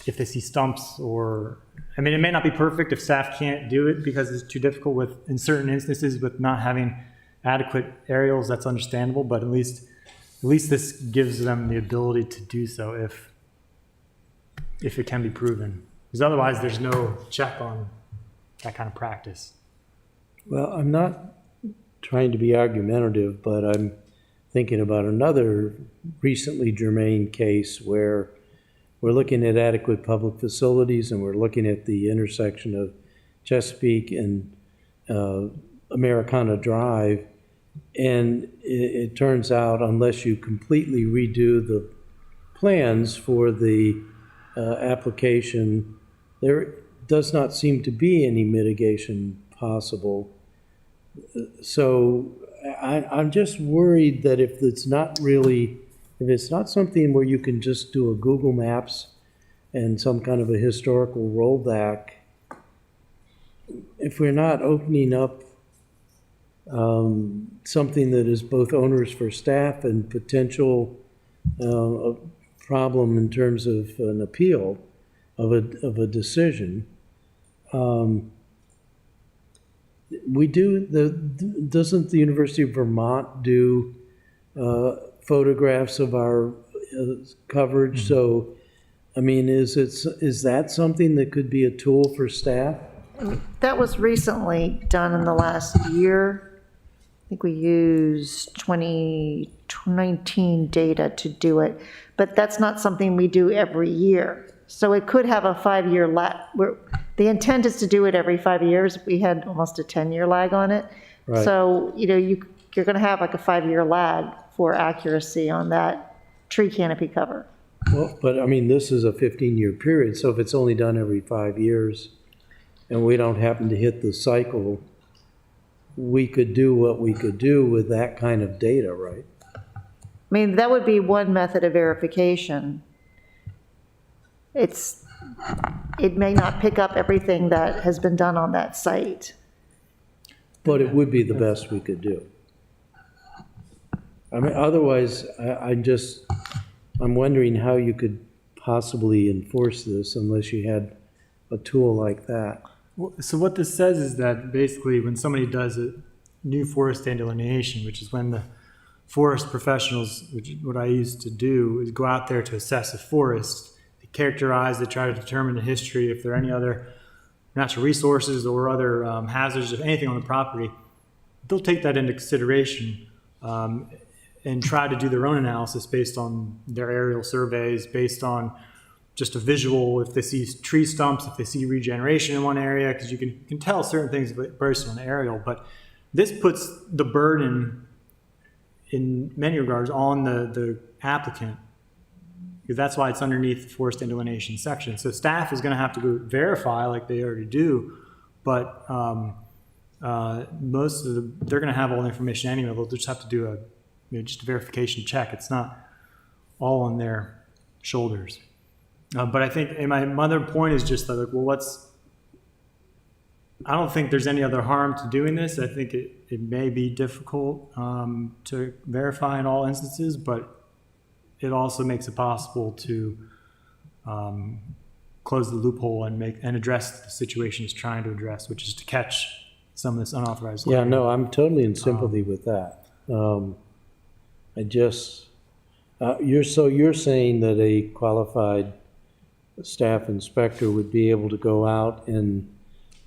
if they see stumps or, I mean, it may not be perfect if staff can't do it because it's too difficult in certain instances with not having adequate aerials, that's understandable, but at least this gives them the ability to do so if it can be proven. Because otherwise there's no check on that kind of practice. Well, I'm not trying to be argumentative, but I'm thinking about another recently germane case where we're looking at adequate public facilities and we're looking at the intersection of Chesapeake and Americana Drive. And it turns out, unless you completely redo the plans for the application, there does not seem to be any mitigation possible. So I'm just worried that if it's not something where you can just do a Google Maps and some kind of a historical rollback, if we're not opening up something that is both onerous for staff and potential a problem in terms of an appeal of a decision, doesn't the University of Vermont do photographs of our coverage? Mm-hmm. So, I mean, is that something that could be a tool for staff? That was recently done in the last year. I think we used 2019 data to do it, but that's not something we do every year. So it could have a 5-year lag. The intent is to do it every 5 years. We had almost a 10-year lag on it. Right. So, you're going to have like a 5-year lag for accuracy on that tree canopy cover. Well, but I mean, this is a 15-year period, so if it's only done every 5 years and we don't happen to hit the cycle, we could do what we could do with that kind of data, right? I mean, that would be one method of verification. It may not pick up everything that has been done on that site. But it would be the best we could do. I mean, otherwise, I'm wondering how you could possibly enforce this unless you had a tool like that. So what this says is that basically when somebody does a new forest stand delineation, which is when the forest professionals, which is what I used to do, is go out there to assess a forest, they characterize, they try to determine the history, if there are any other natural resources or other hazards, if anything on the property, they'll take that into consideration and try to do their own analysis based on their aerial surveys, based on just a visual, if they see tree stumps, if they see regeneration in one area, because you can tell certain things based on the aerial. But this puts the burden in many regards on the applicant, because that's why it's underneath the forest and delineation section. So staff is going to have to go verify like they already do, but they're going to have all the information anyway. They'll just have to do just a verification check. It's not all on their shoulders. But I think, and my other point is just like, well, I don't think there's any other harm to doing this. I think it may be difficult to verify in all instances, but it also makes it possible to close the loophole and address the situation it's trying to address, which is to catch some of this unauthorized Yeah, clearing. no, I'm totally in sympathy with that. You're saying that a qualified staff inspector would be able to go out and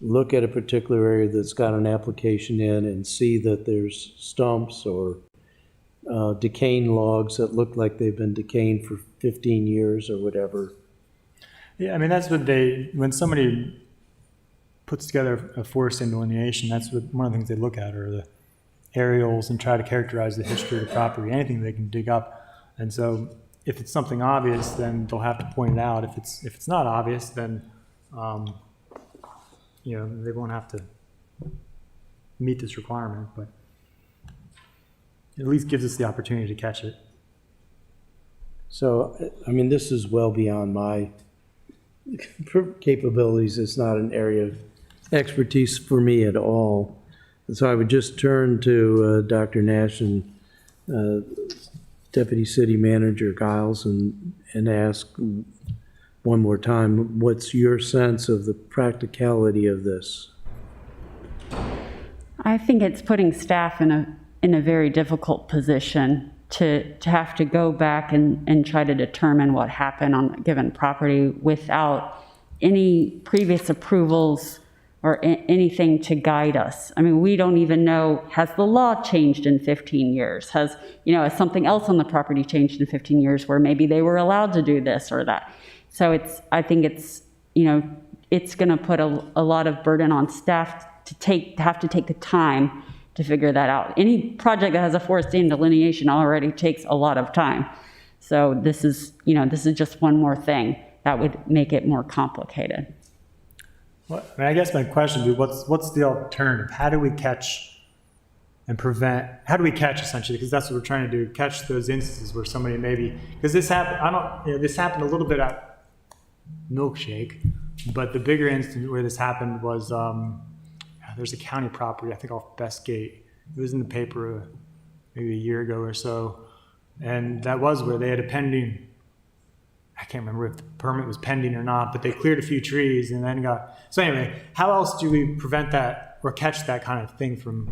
look at a particular area that's got an application in and see that there's stumps or decaying logs that look like they've been decaying for 15 years or whatever. Yeah, I mean, that's what when somebody puts together a forest delineation, that's one of the things they look at are the aerials and try to characterize the history of the property, anything they can dig up. And so if it's something obvious, then they'll have to point it out. If it's not obvious, then they won't have to meet this requirement, but it at least gives us the opportunity to catch it. So, I mean, this is well beyond my capabilities. It's not an area of expertise for me at all. And so I would just turn to Dr. Nash and Deputy City Manager Giles and ask one more time, what's your sense of the practicality of this? I think it's putting staff in a very difficult position to have to go back and try to determine what happened on a given property without any previous approvals or anything to guide us. I mean, we don't even know, has the law changed in 15 years? Has something else on the property changed in 15 years where maybe they were allowed to do this or that? So I think it's going to put a lot of burden on staff to have to take the time to figure that out. Any project that has a forest delineation already takes a lot of time. So this is just one more thing that would make it more complicated. Well, I mean, I guess my question would be, what's the alternative? How do we catch and prevent? How do we catch essentially? Because that's what we're trying to do: catch those instances where somebody because this happened. This happened a little bit at Milkshake, but the bigger instance where this happened was there's a county property, I think off Bestgate. It was in the paper maybe a year ago or so, and that was where they had a pending. I can't remember if the permit was pending or not, but they cleared a few trees and then so anyway, how else do we prevent that or catch that kind of thing from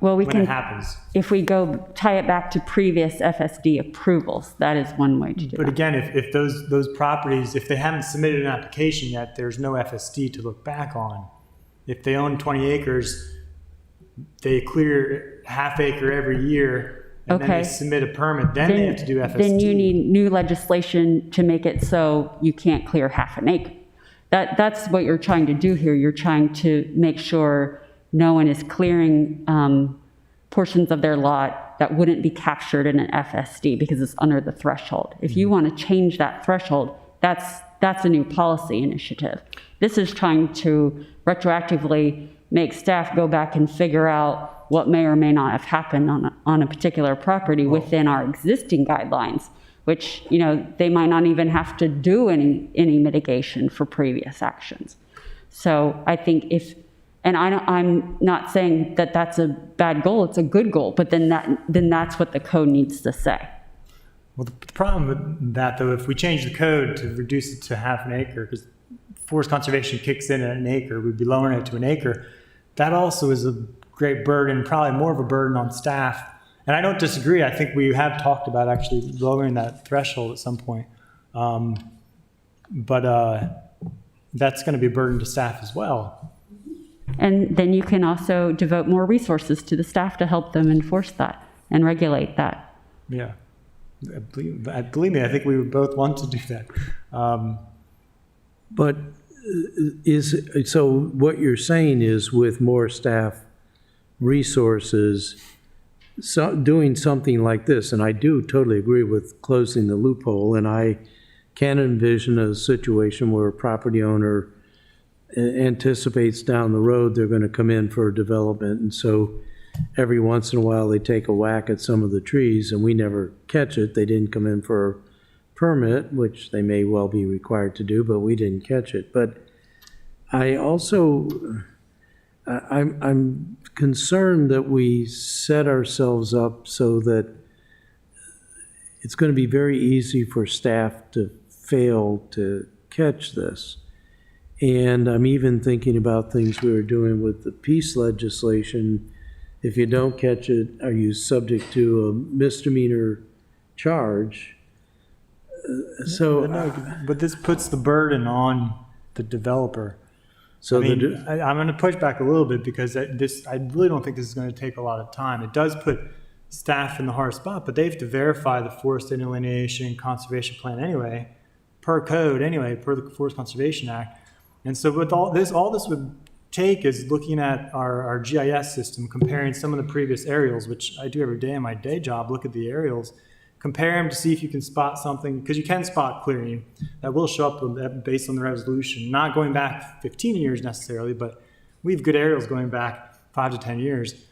when it happens? If we tie it back to previous FSD approvals, that is one way to do it. But again, if those properties, if they haven't submitted an application yet, there's no FSD to look back on. If they own 20 acres, they clear half acre every year, and then they submit a permit, then they have to do FSD. Then you need new legislation to make it so you can't clear half an acre. That's what you're trying to do here. You're trying to make sure no one is clearing portions of their lot that wouldn't be captured in an FSD because it's under the threshold. If you want to change that threshold, that's a new policy initiative. This is trying to retroactively make staff go back and figure out what may or may not have happened on a particular property within our existing guidelines, which, they might not even have to do any mitigation for previous actions. So I think I'm not saying that that's a bad goal, it's a good goal, but then that's what the code needs to say. Well, the problem with that, though, if we change the code to reduce it to half an acre, because forest conservation kicks in at an acre, we'd be lowering it to an acre. That also is a great burden, probably more of a burden on staff. And I don't disagree. I think we have talked about actually lowering that threshold at some point. But that's going to be a burden to staff as well. And then you can also devote more resources to the staff to help them enforce that and regulate that. Yeah. Believe me, I think we would both want to do that. But so what you're saying is with more staff resources, doing something like this, and I do totally agree with closing the loophole, and I can envision a situation where a property owner anticipates down the road they're going to come in for a development, and so every once in a while they take a whack at some of the trees and we never catch it. They didn't come in for a permit, which they may well be required to do, but we didn't catch it. But I also, I'm concerned that we set ourselves up so that it's going to be very easy for staff to fail to catch this. And I'm even thinking about things we were doing with the peace legislation. If you don't catch it, are you subject to a misdemeanor charge? So, But this puts the burden on the developer. so I mean, the, I'm going to push back a little bit because I really don't think this is going to take a lot of time. It does put staff in the hard spot, but they have to verify the forest delineation conservation plan anyway, per code anyway, per the Forest Conservation Act. And so with all this would take is looking at our GIS system, comparing some of the previous aerials, which I do every day in my day job, look at the aerials, compare them to see if you can spot something, because you can spot clearing that will show up based on the resolution, not going back 15 years necessarily, but we have good aerials going back 5 to 10 years.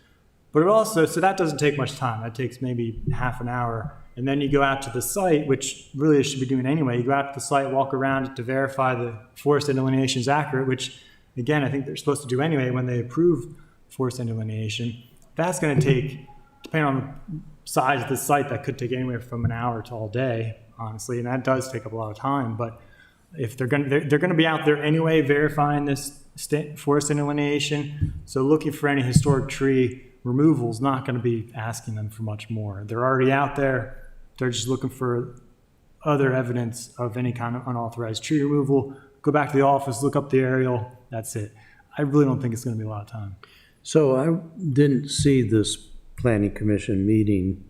But it also, so that doesn't take much time. That takes maybe half an hour. And then you go out to the site, which really should be doing anyway. You go out to the site, walk around to verify the forest delineation is accurate, which again, I think they're supposed to do anyway when they approve forest delineation. That's going to take, depending on the size of the site, that could take anywhere from an hour to all day, honestly, and that does take up a lot of time. But if they're going to be out there anyway verifying this forest delineation, so looking for any historic tree removal is not going to be asking them for much more. They're already out there. They're just looking for other evidence of any kind of unauthorized tree removal. Go back to the office, look up the aerial. That's it. I really don't think it's going to be a lot of time. so I didn't see this planning commission meeting.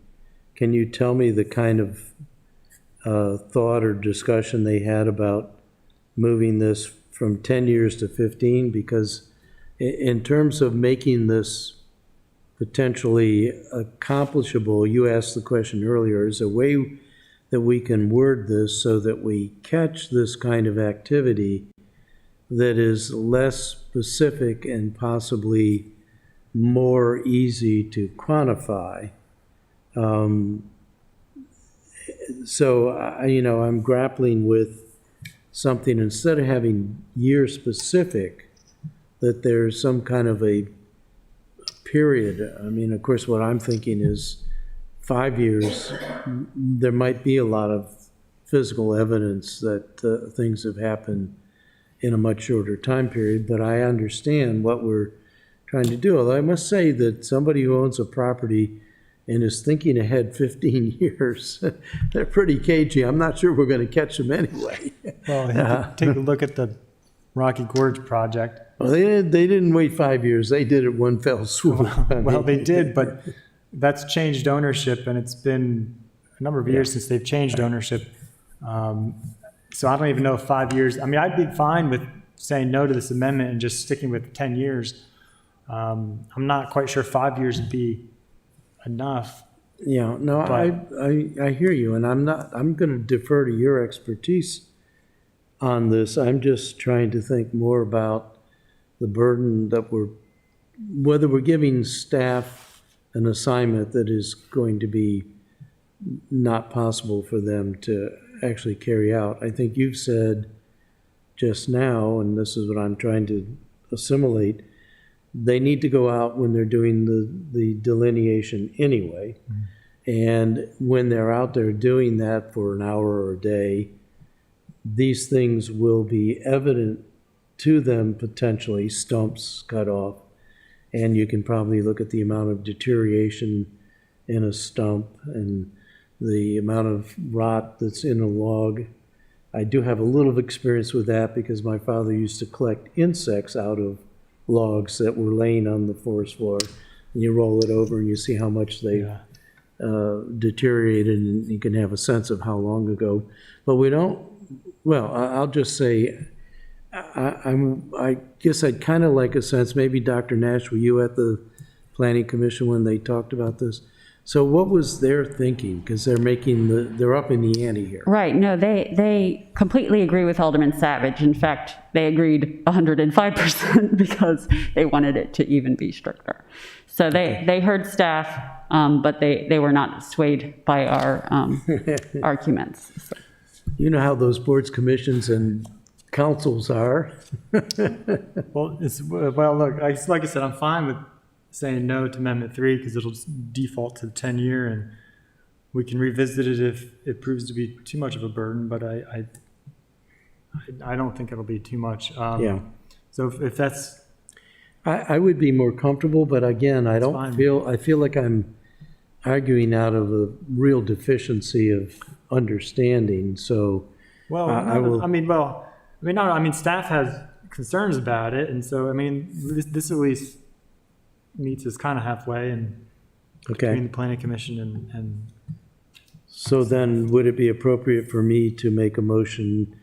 Can you tell me the kind of thought or discussion they had about moving this from 10 years to 15? Because in terms of making this potentially accomplishable, you asked the question earlier, is there a way that we can word this so that we catch this kind of activity that is less specific and possibly more easy to quantify? I'm grappling with something, instead of having year specific, that there's some kind of a period. I mean, of course, what I'm thinking is 5 years, there might be a lot of physical evidence that things have happened in a much shorter time period, but I understand what we're trying to do. Although I must say that somebody who owns a property and is thinking ahead 15 years, they're pretty cagey. I'm not sure we're going to catch them anyway. Well, take a look at the Rocky Gorge project. Well, they didn't wait 5 years. They did it one fell swoop. Well, they did, but that's changed ownership, and it's been a number of years since they've changed ownership. So I don't even know if 5 years, I mean, I'd be fine with saying no to this amendment and just sticking with 10 years. I'm not quite sure 5 years would be enough. Yeah, no, I hear you, and I'm going to defer to your expertise on this. I'm just trying to think more about the burden that whether we're giving staff an assignment that is going to be not possible for them to actually carry out. I think you've said just now, and this is what I'm trying to assimilate, they need to go out when they're doing the delineation anyway. And when they're out there doing that for an hour or a day, these things will be evident to them, potentially, stumps cut off. And you can probably look at the amount of deterioration in a stump and the amount of rot that's in a log. I do have a little experience with that because my father used to collect insects out of logs that were laying on the forest floor. And you roll it over and you see how much they deteriorated, and you can have a sense of how long ago. But we don't, well, I'll just say, I guess I'd kind of like a sense, maybe Dr. Nash, were you at the Planning Commission when they talked about this? So what was their thinking? Because they're up in the ante here. Right, no, they completely agree with Alderman Savage. In fact, they agreed 105% because they wanted it to even be stricter. So they heard staff, but they were not swayed by our arguments. So. You know how those boards, commissions, and councils are. Well, look, like I said, I'm fine with saying no to Amendment 3 because it'll just default to the 10-year, and we can revisit it if it proves to be too much of a burden, but I don't think it'll be too much. Yeah. So if that's... I would be more comfortable, but again, I fine. feel like I'm arguing out of a real deficiency of understanding, so Well, I will. staff has concerns about it, and so, I mean, this at least meets us kind of halfway and between Okay, the planning commission and so then would it be appropriate for me to make a motion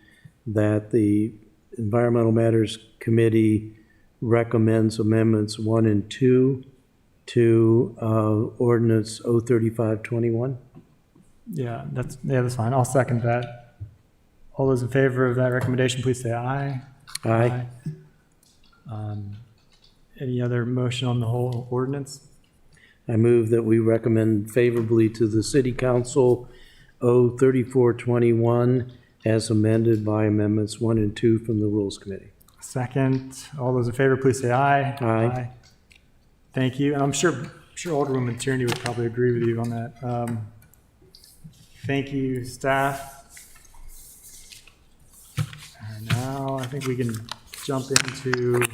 that the Environmental Matters Committee recommends amendments 1 and 2 to ordinance 03521? yeah, that's fine. I'll second that. All those in favor of that recommendation, please say aye. Aye. Any other motion on the whole ordinance? I move that we recommend favorably to the City Council 03421 as amended by amendments 1 and 2 from the Rules Committee. Second. All those in favor, please say aye. Aye. Thank you. And I'm sure Alderwoman Tierney would probably agree with you on that. Thank you, staff. And now I think we can jump into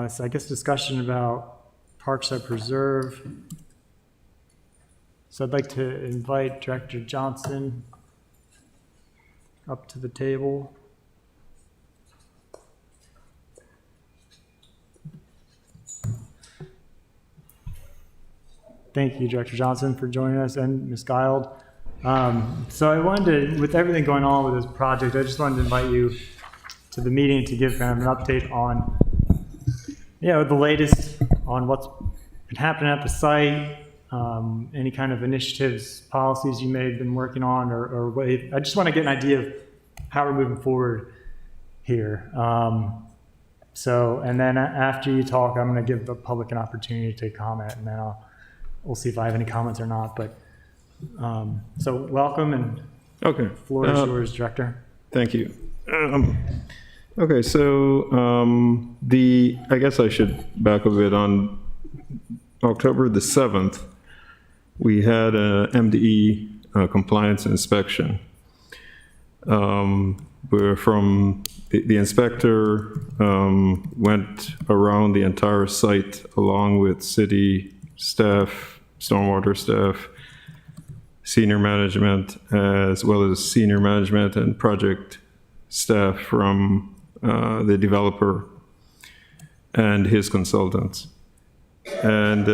so I guess discussion about Parkside Preserve. So I'd like to invite Director Johnson up to the table. Thank you, Director Johnson, for joining us, and Ms. Guild. So I wanted to, with everything going on with this project, I just wanted to invite you to the meeting to give kind of an update on, the latest on what's been happening at the site, any kind of initiatives, policies you may have been working on, or what, I just want to get an idea of how we're moving forward here. And then after you talk, I'm going to give the public an opportunity to comment, and then we'll see if I have any comments or not. But so welcome, and Okay. floor is yours, Director. Thank you. Okay, so I guess I should back a bit. On October the 7th, we had a MDE compliance inspection, where from the inspector went around the entire site along with city staff, stormwater staff, senior management, as well as senior management and project staff from the developer and his consultants. And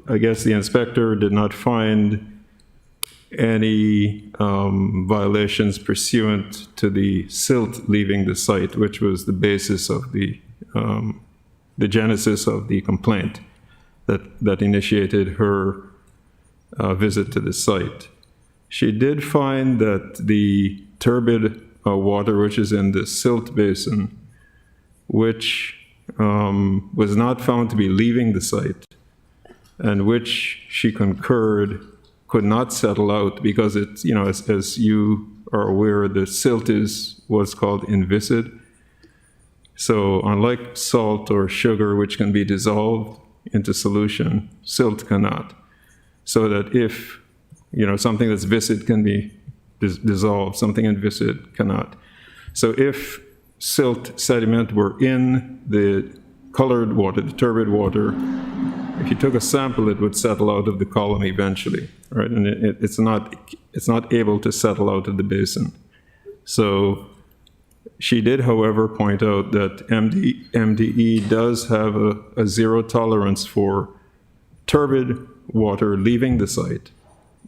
I guess the inspector did not find any violations pursuant to the silt leaving the site, which was the basis of the genesis of the complaint that initiated her visit to the site. She did find that the turbid water, which is in the silt basin, which was not found to be leaving the site, and which she concurred could not settle out because it's, as you are aware, the silt is what's called inviscid. So unlike salt or sugar, which can be dissolved into solution, silt cannot. So that if, something that's viscid can be dissolved, something inviscid cannot. So if silt sediment were in the colored water, the turbid water, if you took a sample, it would settle out of the column eventually, right? And it's not able to settle out of the basin. So she did, however, point out that MDE does have a zero tolerance for turbid water leaving the site,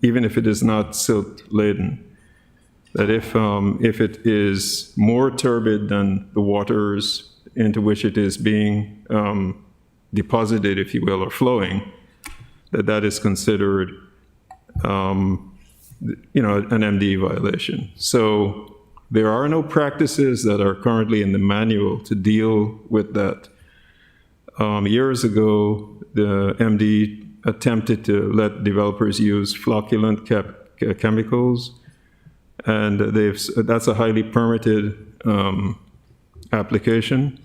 even if it is not silt laden. That if it is more turbid than the waters into which it is being deposited, if you will, or flowing, that is considered, an MDE violation. So there are no practices that are currently in the manual to deal with that. Years ago, the MDE attempted to let developers use flocculant chemicals, and that's a highly permitted application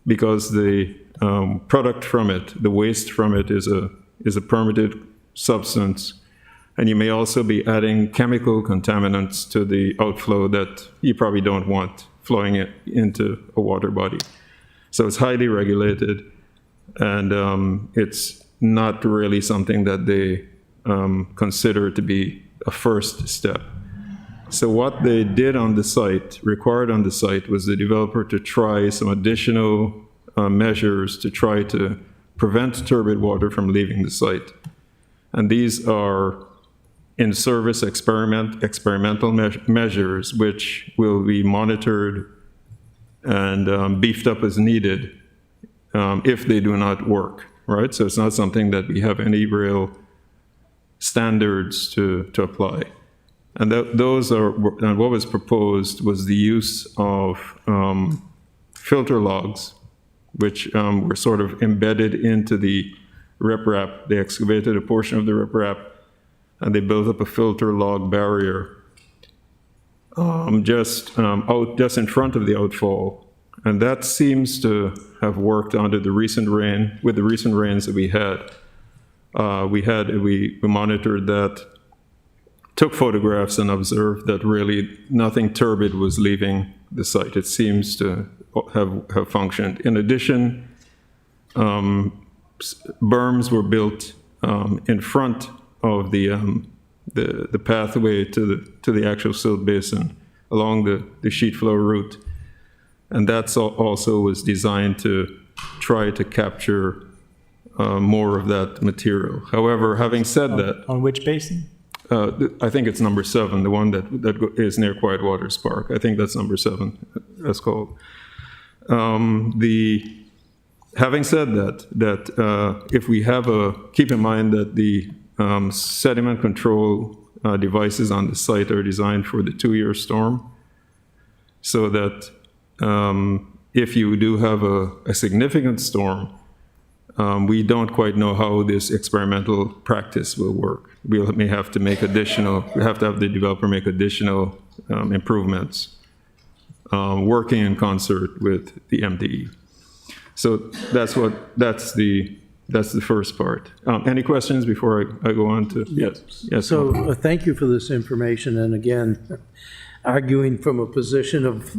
because the product from it, the waste from it, is a permitted substance, and you may also be adding chemical contaminants to the outflow that you probably don't want flowing into a water body. So it's highly regulated, and it's not really something that they consider to be a first step. So what they did on the site, required on the site, was the developer to try some additional measures to try to prevent turbid water from leaving the site. And these are in-service experimental measures, which will be monitored and beefed up as needed if they do not work, right? So it's not something that we have any real standards to apply. And those are, and what was proposed was the use of filter logs, which were sort of embedded into the riprap. They excavated a portion of the riprap, and they built up a filter log barrier just in front of the outfall. And that seems to have worked under the recent rain, with the recent rains that we had. We monitored that, took photographs, and observed that really nothing turbid was leaving the site. It seems to have functioned. In addition, berms were built in front of the pathway to the actual silt basin along the sheet flow route, and that's also was designed to try to capture more of that material. However, having said that, On which basin? I think it's number 7, the one that is near Quiet Waters Park. I think that's number 7. That's called. Having said that if we have keep in mind that the sediment control devices on the site are designed for the 2-year storm, so that if you do have a significant storm, we don't quite know how this experimental practice will work. We may have to make we have to have the developer make additional improvements, working in concert with the MDE. So that's the first part. Any questions before I go on to? Yes. So thank you for this information, and again, arguing from a position of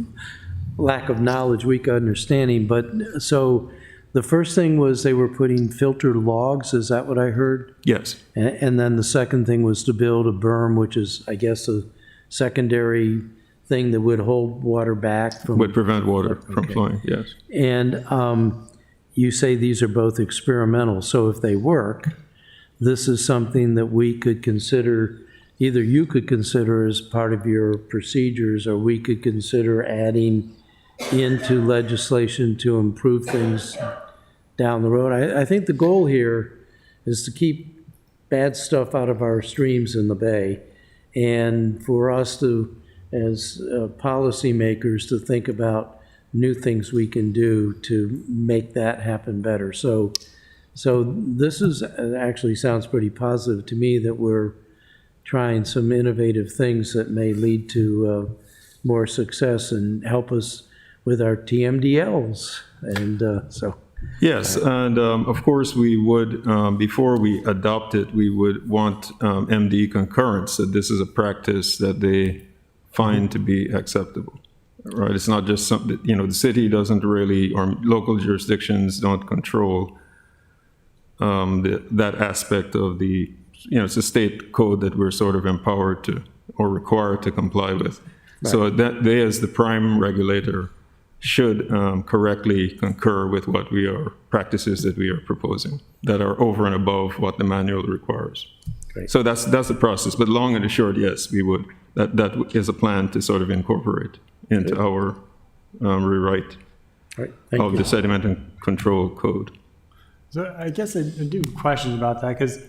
lack of knowledge, weak understanding, but so the first thing was they were putting filter logs, is that what I heard? Yes. And then the second thing was to build a berm, which is, I guess, a secondary thing that would hold water back from... Would prevent water from flowing, yes. And you say these are both experimental, so if they work, this is something that we could consider, either you could consider as part of your procedures, or we could consider adding into legislation to improve things down the road. I think the goal here is to keep bad stuff out of our streams in the bay, and for us to, as policymakers, to think about new things we can do to make that happen better. So this is actually sounds pretty positive to me, that we're trying some innovative things that may lead to more success and help us with our TMDLs. And so. Yes, and of course we would, before we adopt it, we would want MD concurrence that this is a practice that they find to be acceptable, right? It's not just something, the city doesn't really, or local jurisdictions don't control that aspect of the, it's a state code that we're sort of empowered to, or required to comply with. Right. So that they, as the prime regulator, should correctly concur with what practices that we are proposing that are over and above what the manual requires. Great. So that's the process. But long and short, yes, we would. That is a plan to sort of incorporate into our rewrite of the sediment and control code. So I guess I do have questions about that, because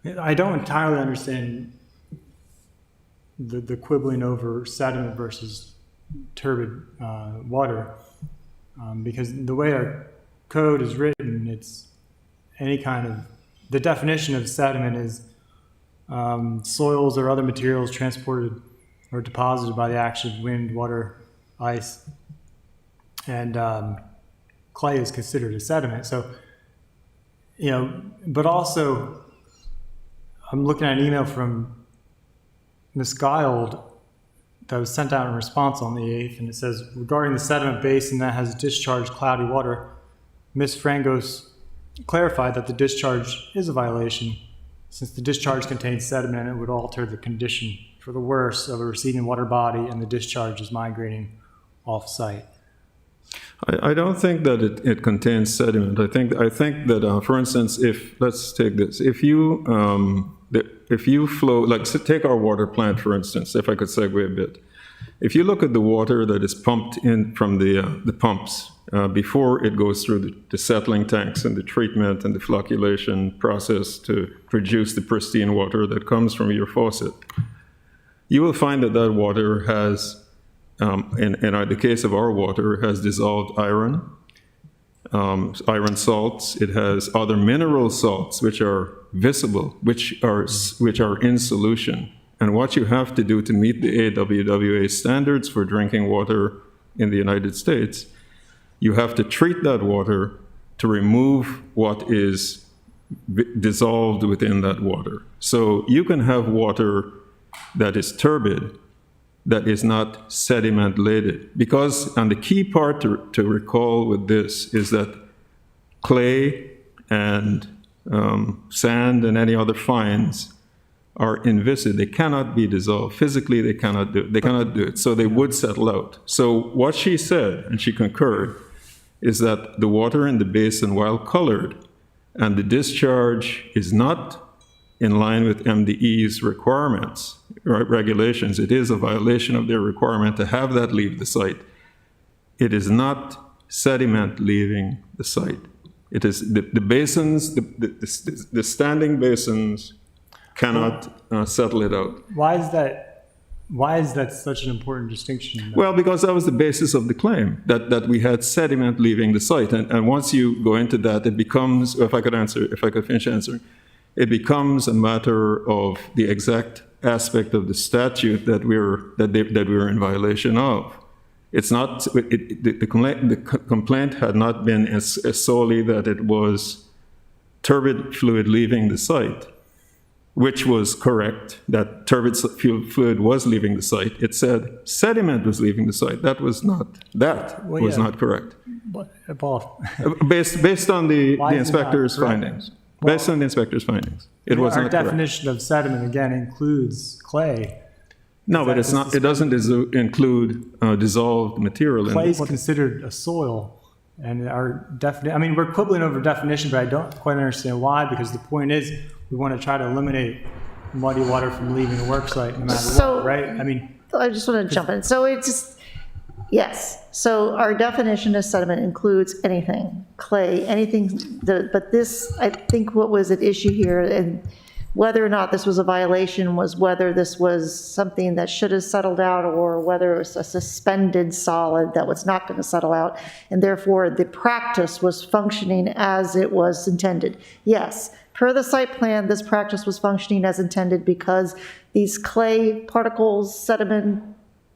I don't entirely understand the quibbling over sediment versus turbid water, because the way our code is written, it's any kind of, the definition of sediment is soils or other materials transported or deposited by the action of wind, water, ice, and clay is considered a sediment. So, but also I'm looking at an email from Ms. Guild that was sent out in response on the 8th, and it says, regarding the sediment basin that has discharged cloudy water, Ms. Frangos clarified that the discharge is a violation. Since the discharge contains sediment, it would alter the condition for the worse of a receding water body, and the discharge is migrating off-site. I don't think that it contains sediment. I think that, for instance, let's take this. If you flow, like, so take our water plant, for instance, if I could segue a bit. If you look at the water that is pumped in from the pumps before it goes through the settling tanks and the treatment and the flocculation process to produce the pristine water that comes from your faucet, you will find that that water has, in the case of our water, has dissolved iron, iron salts. It has other mineral salts which are visible, which are in solution. And what you have to do to meet the RightofWay standards for drinking water in the United States, you have to treat that water to remove what is dissolved within that water. So you can have water that is turbid, that is not sediment-laden. Because, and the key part to recall with this is that clay and sand and any other fines are inviscid. They cannot be dissolved. Physically, they cannot do it. So they would settle out. So what she said, and she concurred, is that the water in the basin, while colored, and the discharge is not in line with MDE's requirements, regulations. It is a violation of their requirement to have that leave the site. It is not sediment leaving the site. It is the basins, the standing basins cannot settle it out. Why is that such an important distinction? Well, because that was the basis of the claim, that we had sediment leaving the site. And once you go into that, it becomes, if I could finish answering, it becomes a matter of the exact aspect of the statute that we're in violation of. It's not, the complaint had not been as solely that it was turbid fluid leaving the site, which was correct, that turbid fluid was leaving the site. It said sediment was leaving the site. That was not correct. But, Paul, based on the Why is it inspector's not correct? findings. Based on the inspector's findings, it was our not correct. definition of sediment, again, includes clay. No, but it's not. It doesn't include dissolved material. Clay is considered a soil, and our definition. I mean, we're quibbling over definition, but I don't quite understand why. Because the point is, we want to try to eliminate muddy water from leaving the work site, no matter what, right? I mean, I just want to jump in. So it's just, yes. So our definition of sediment includes anything, clay, anything. But this, I think, what was at issue here, and whether or not this was a violation was whether this was something that should have settled out or whether it was a suspended solid that was not going to settle out, and therefore the practice was functioning as it was intended. Yes, per the site plan, this practice was functioning as intended because these clay particles, sediment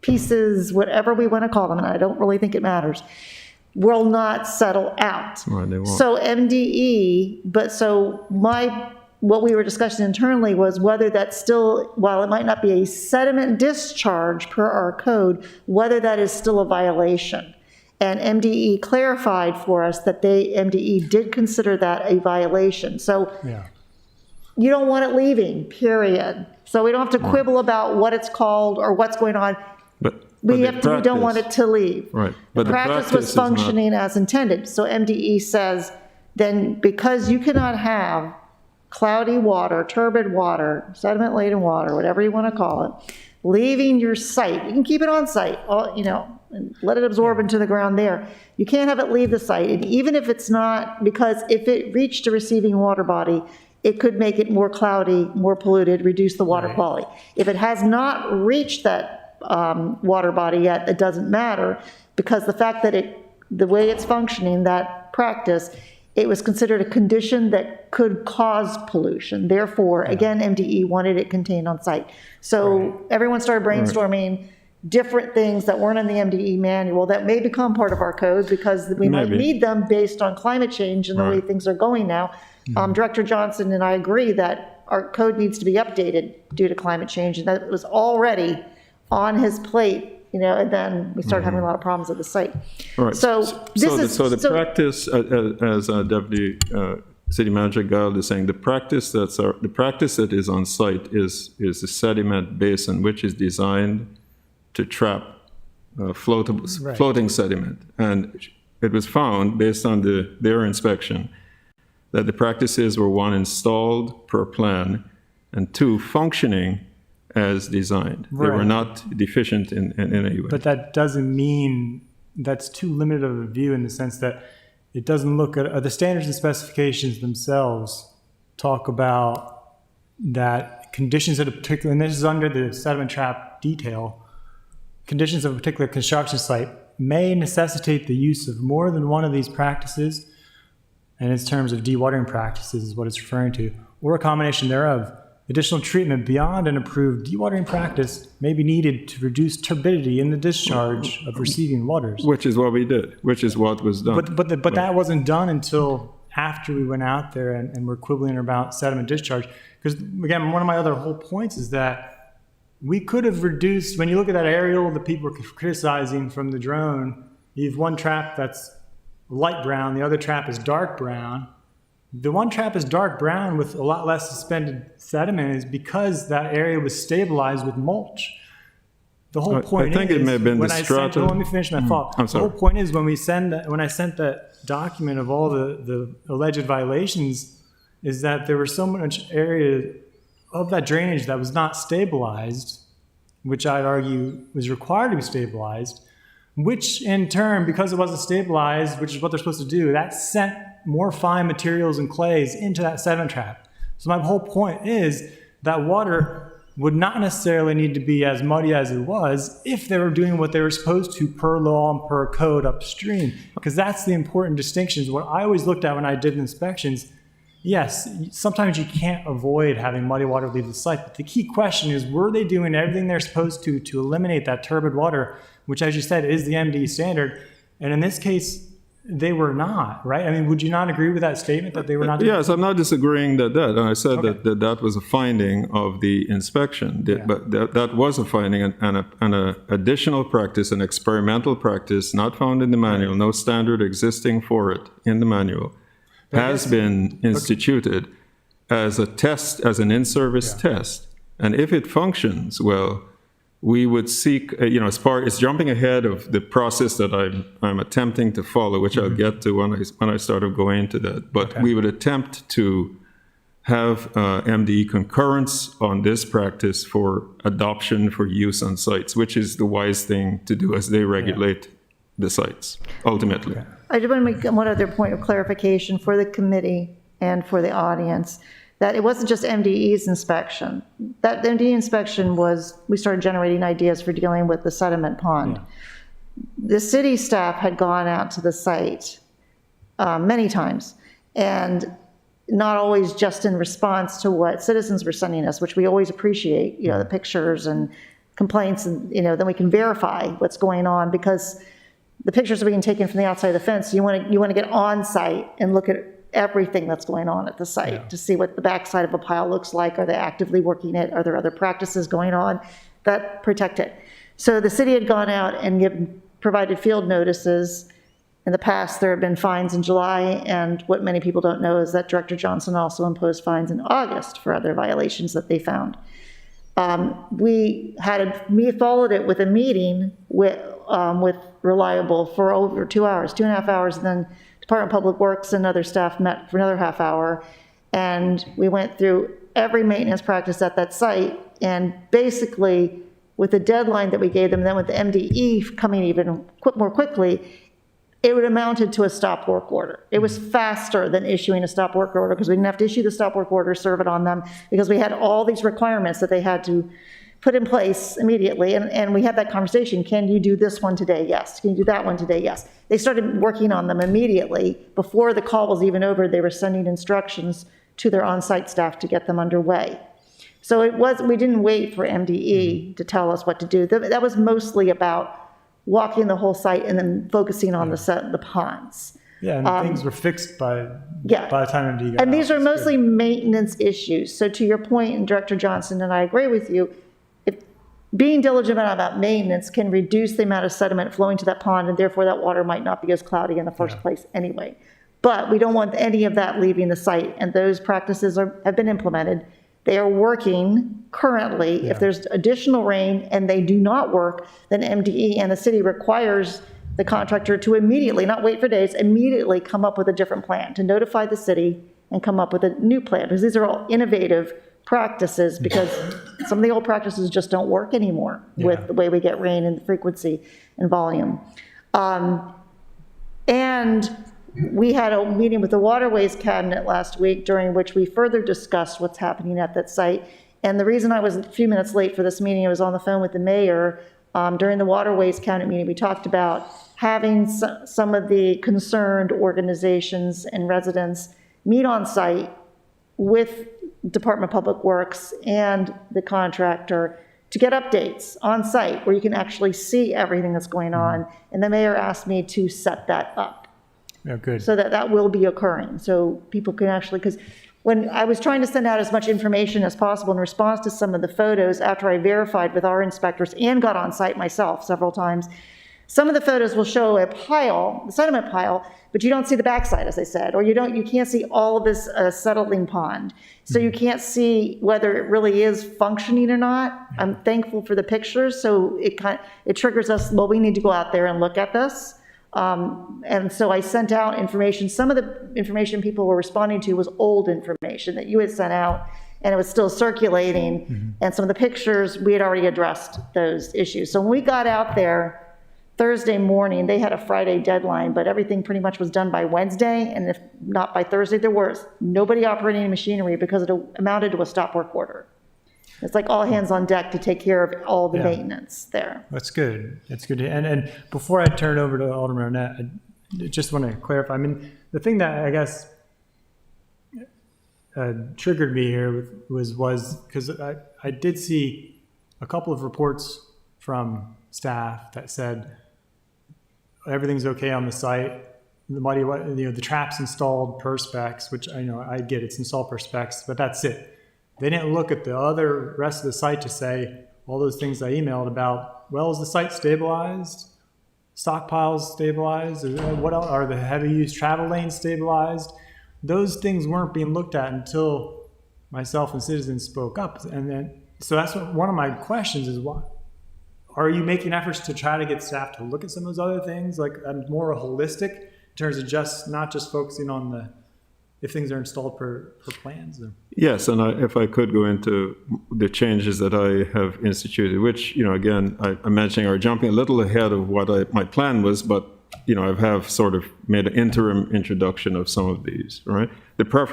pieces, whatever we want to call them, and I don't really think it matters, will not settle out. Right, they won't. So MDE, what we were discussing internally was whether that's still, while it might not be a sediment discharge per our code, whether that is still a violation. And MDE clarified for us that MDE did consider that a violation. So you don't want it leaving, period. So we don't have to quibble about what it's called or what's going on. We don't want it to leave. Right. But the practice was functioning as intended. So MDE says, then because you cannot have cloudy water, turbid water, sediment-laden water, whatever you want to call it, leaving your site. You can keep it on site, and let it absorb into the ground there. You can't have it leave the site. And even if it's not, because if it reached a receiving water body, it could make it more cloudy, more polluted, reduce the water quality. If it has not reached that water body yet, it doesn't matter, because the fact that the way it's functioning, that practice, it was considered a condition that could cause pollution. Therefore, again, MDE wanted it contained on site. So everyone started brainstorming different things that weren't in the MDE manual that may become part of our code because we might need them based on climate change and the way things are going now. Director Johnson and I agree that our code needs to be updated due to climate change, and that it was already on his plate, and then we started having a lot of problems at the site. All right. So this the practice, as Deputy City Manager Giles is saying, the practice that is on site is a sediment basin which is designed to trap floating sediment. And it was found, based on their inspection, that the practices were, 1, installed per plan, and 2, functioning as designed. They were Right. not deficient in any way. But that doesn't mean that's too limited of a view in the sense that it doesn't look at the standards and specifications themselves talk about that conditions at a particular, and this is under the sediment trap detail, conditions of a particular construction site may necessitate the use of more than one of these practices, and in terms of dewatering practices is what it's referring to, or a combination thereof. Additional treatment beyond an approved dewatering practice may be needed to reduce turbidity in the discharge of receiving waters. Which is what we did, which is what was done. But that wasn't done until after we went out there and were quibbling about sediment discharge. Because again, one of my other whole points is that we could have reduced, when you look at that aerial that people were criticizing from the drone, you have one trap that's light brown, the other trap is dark brown. The one trap is dark brown with a lot less suspended sediment is because that area was stabilized with mulch. The whole point I think is, it may have been when the I strata. sent, let me finish my thought. I'm The sorry. whole point is when I sent that document of all the alleged violations, is that there was so much area of that drainage that was not stabilized, which I'd argue was required to be stabilized, which in turn, because it wasn't stabilized, which is what they're supposed to do, that sent more fine materials and clays into that sediment trap. So my whole point is that water would not necessarily need to be as muddy as it was if they were doing what they were supposed to per law and per code upstream, because that's the important distinction. Is what I always looked at when I did inspections. Yes, sometimes you can't avoid having muddy water leave the site, but the key question is, were they doing everything they're supposed to eliminate that turbid water, which, as you said, is the MD standard? And in this case, they were not, right? I mean, would you not agree with that statement that they were not doing? Yes, I'm not disagreeing that. And I said that was a finding of the inspection. But that was a finding and an additional practice, an experimental practice not found in the manual, no standard existing for it in the manual, has been instituted as a test, as an in-service test. And if it functions well, we would seek, it's jumping ahead of the process that I'm attempting to follow, which I'll get to when I start going into that. But we would attempt to have MDE concurrence on this practice for adoption for use on sites, which is the wise thing to do as they regulate the sites, ultimately. I just want to make one other point of clarification for the committee and for the audience, that it wasn't just MDE's inspection. That MDE inspection was, we started generating ideas for dealing with the sediment pond. The city staff had gone out to the site many times, and not always just in response to what citizens were sending us, which we always appreciate, the pictures and complaints, and then we can verify what's going on, because the pictures are being taken from the outside of the fence. You want to get on site and look at everything that's going on at the site to see what the backside of a pile looks like. Are they actively working it? Are there other practices going on that protect it? So the city had gone out and provided field notices. In the past, there have been fines in July, and what many people don't know is that Director Johnson also imposed fines in August for other violations that they found. We followed it with a meeting with Reliable for over 2 hours, 2.5 hours, and then Department of Public Works and other staff met for another half hour, and we went through every maintenance practice at that site, and basically with the deadline that we gave them, then with the MDE coming even more quickly, it would amounted to a stop work order. It was faster than issuing a stop work order, because we didn't have to issue the stop work order, serve it on them, because we had all these requirements that they had to put in place immediately. And we had that conversation. Can you do this one today? Yes. Can you do that one today? Yes. They started working on them immediately. Before the call was even over, they were sending instructions to their on-site staff to get them underway. So we didn't wait for MDE to tell us what to do. That was mostly about walking the whole site and then focusing on the ponds. Yeah, and things were fixed by the time MD got And these out. are mostly maintenance issues. So to your point, and Director Johnson and I agree with you, being diligent about maintenance can reduce the amount of sediment flowing to that pond, and therefore that water might not be as cloudy in the first place anyway. But we don't want any of that leaving the site, and those practices have been implemented. They are working currently. If there's additional rain and they do not work, then MDE and the city requires the contractor to immediately, not wait for days, immediately come up with a different plan, to notify the city and come up with a new plan, because these are all innovative practices, because some of the old practices just don't work anymore with the way we get rain and frequency and volume. And we had a meeting with the Waterways Cabinet last week, during which we further discussed what's happening at that site. And the reason I was a few minutes late for this meeting, I was on the phone with the mayor. During the Waterways Cabinet meeting, we talked about having some of the concerned organizations and residents meet on site with Department of Public Works and the contractor to get updates on site where you can actually see everything that's going on. And the mayor asked me to set that up. Oh, good. So that will be occurring, so people can actually, because when I was trying to send out as much information as possible in response to some of the photos, after I verified with our inspectors and got on site myself several times, some of the photos will show a pile, the sediment pile, but you don't see the backside, as I said, or you can't see all of this settling pond. So you can't see whether it really is functioning or not. I'm thankful for the pictures, so it triggers us, well, we need to go out there and look at this. And so I sent out information. Some of the information people were responding to was old information that you had sent out, and it was still circulating. And some of the pictures, we had already addressed those issues. So when we got out there Thursday morning, they had a Friday deadline, but everything pretty much was done by Wednesday. And if not by Thursday, there was nobody operating machinery because it amounted to a stop work order. It's like all hands on deck to take care of all the maintenance there. That's good. That's good. And before I turn over to Alderman Arnett, I just want to clarify. I mean, the thing that I guess triggered me here was because I did see a couple of reports from staff that said everything's okay on the site. The trap's installed per specs, which I know I get it's installed per specs, but that's it. They didn't look at the other rest of the site to say all those things I emailed about, well, is the site stabilized? Stockpiles stabilized? What else? Are the heavy use travel lanes stabilized? Those things weren't being looked at until myself and citizens spoke up. And then, so that's one of my questions is, why are you making efforts to try to get staff to look at some of those other things, like more holistic in terms of not just focusing on if things are installed per plans? Or? Yes, and if I could go into the changes that I have instituted, which, again, I'm mentioning are jumping a little ahead of what my plan was, but, I have sort of made an interim introduction of some of these, right?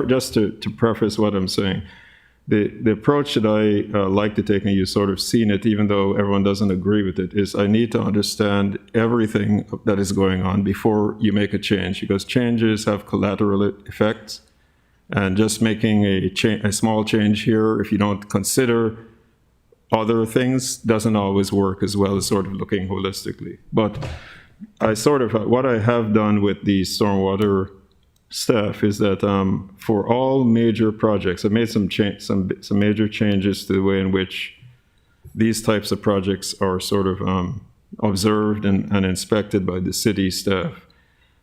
Just to preface what I'm saying, the approach that I like to take, and you've sort of seen it, even though everyone doesn't agree with it, is I need to understand everything that is going on before you make a change, because changes have collateral effects. And just making a small change here, if you don't consider other things, doesn't always work as well as sort of looking holistically. But what I have done with the stormwater staff is that for all major projects, I've made some major changes to the way in which these types of projects are sort of observed and inspected by the city staff.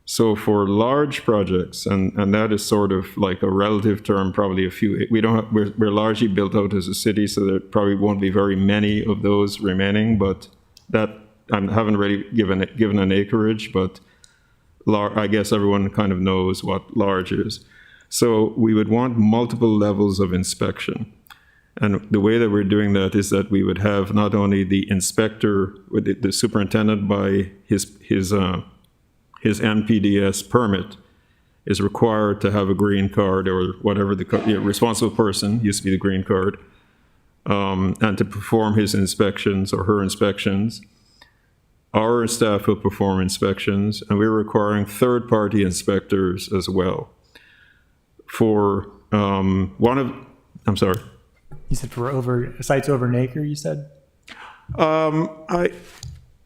So for large projects, and that is sort of like a relative term, probably we're largely built out as a city, so there probably won't be very many of those remaining, but that I haven't really given an acreage, but I guess everyone kind of knows what large is. So we would want multiple levels of inspection. And the way that we're doing that is that we would have not only the inspector, the superintendent by his NPDS permit is required to have a green card or whatever the responsible person, used to be the green card, and to perform his inspections or her inspections. Our staff will perform inspections, and we're requiring third-party inspectors as well. For I'm sorry. You said for sites over an acre, you said?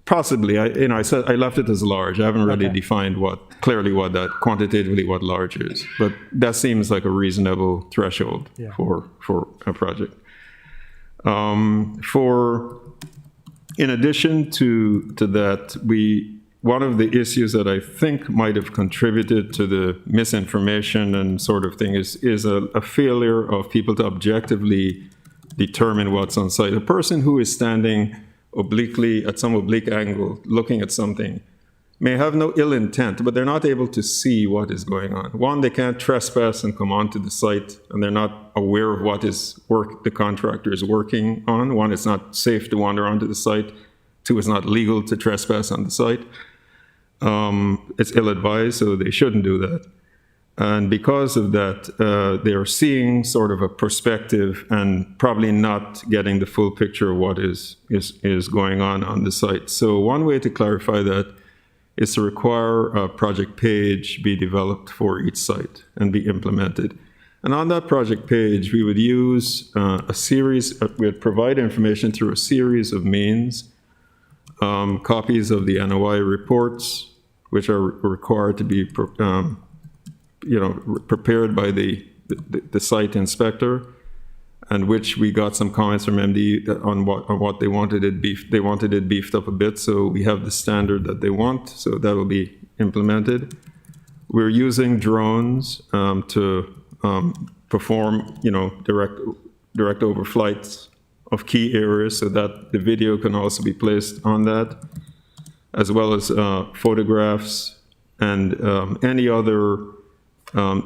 Possibly. I said I left it as large. I haven't really defined quantitatively what large is, but that seems like a reasonable threshold for a project. For In addition to that, one of the issues that I think might have contributed to the misinformation and sort of thing is a failure of people to objectively determine what's on site. A person who is standing obliquely at some oblique angle looking at something may have no ill intent, but they're not able to see what is going on. One, they can't trespass and come onto the site, and they're not aware of what the contractor is working on. One, it's not safe to wander onto the site. Two, it's not legal to trespass on the site. It's ill-advised, so they shouldn't do that. And because of that, they are seeing sort of a perspective and probably not getting the full picture of what is going on the site. So one way to clarify that is to require a project page be developed for each site and be implemented. And on that project page, we would use we would provide information through a series of means, copies of the NOI reports, which are required to be prepared by the site inspector, and which we got some comments from MD on what they wanted it beefed. They wanted it beefed up a bit, so we have the standard that they want, so that will be implemented. We're using drones to perform, direct overflights of key areas, so that the video can also be placed on that, as well as photographs and any other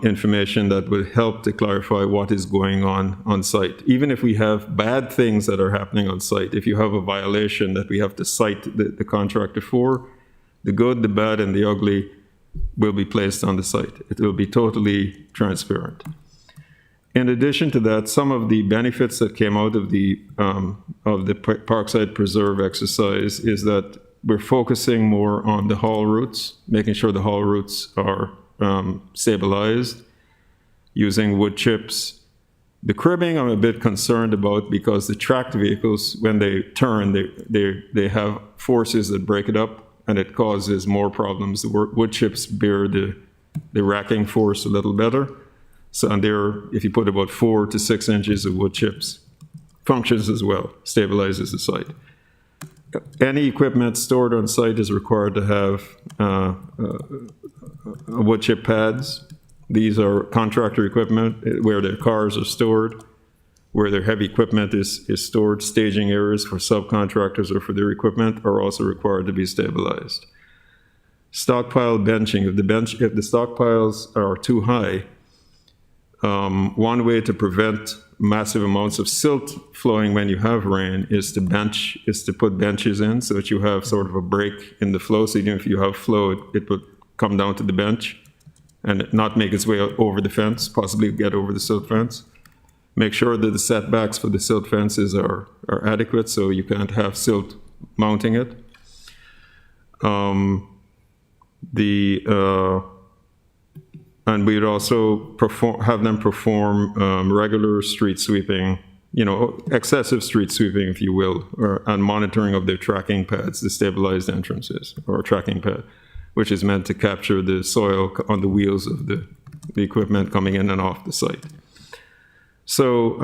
information that would help to clarify what is going on site. Even if we have bad things that are happening on site, if you have a violation that we have to cite the contractor for, the good, the bad, and the ugly will be placed on the site. It will be totally transparent. In addition to that, some of the benefits that came out of the Parkside Preserve exercise is that we're focusing more on the haul routes, making sure the haul routes are stabilized, using wood chips. The cribbing I'm a bit concerned about, because the tracked vehicles, when they turn, they have forces that break it up, and it causes more problems. The wood chips bear the racking force a little better. So, and if you put about 4 to 6 inches of wood chips, functions as well, stabilizes the site. Any equipment stored on site is required to have wood chip pads. These are contractor equipment where their cars are stored, where their heavy equipment is stored. Staging areas for subcontractors or for their equipment are also required to be stabilized. Stockpile benching. If the stockpiles are too high, one way to prevent massive amounts of silt flowing when you have rain is to put benches in, so that you have sort of a break in the flow. So even if you have flow, it would come down to the bench and not make its way over the fence, possibly get over the silt fence. Make sure that the setbacks for the silt fences are adequate, so you can't have silt mounting it. And we would also have them perform regular street sweeping, excessive street sweeping, if you will, and monitoring of their tracking pads, the stabilized entrances, or a tracking pad, which is meant to capture the soil on the wheels of the equipment coming in and off the site. So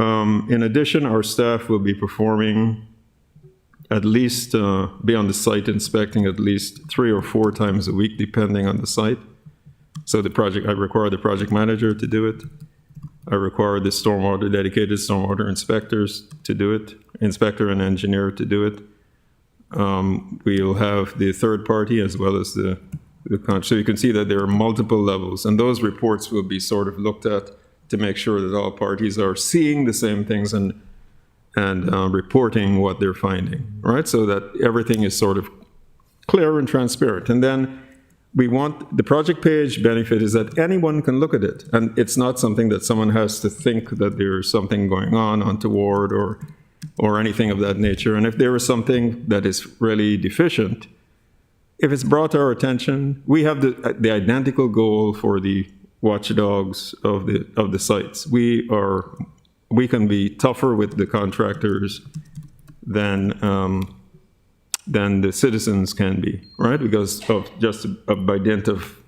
in addition, our staff will be performing at least, be on the site inspecting at least 3 or 4 times a week, depending on the site. So I require the project manager to do it. I require the dedicated stormwater inspectors to do it, inspector and engineer to do it. We'll have the third party as well as the so you can see that there are multiple levels, and those reports will be sort of looked at to make sure that all parties are seeing the same things and reporting what they're finding, right? So that everything is sort of clear and transparent. And then we want the project page benefit is that anyone can look at it, and it's not something that someone has to think that there's something going on untoward or anything of that nature. And if there is something that is really deficient, if it's brought to our attention, we have the identical goal for the watchdogs of the sites. We can be tougher with the contractors than the citizens can be, right? Because by dint of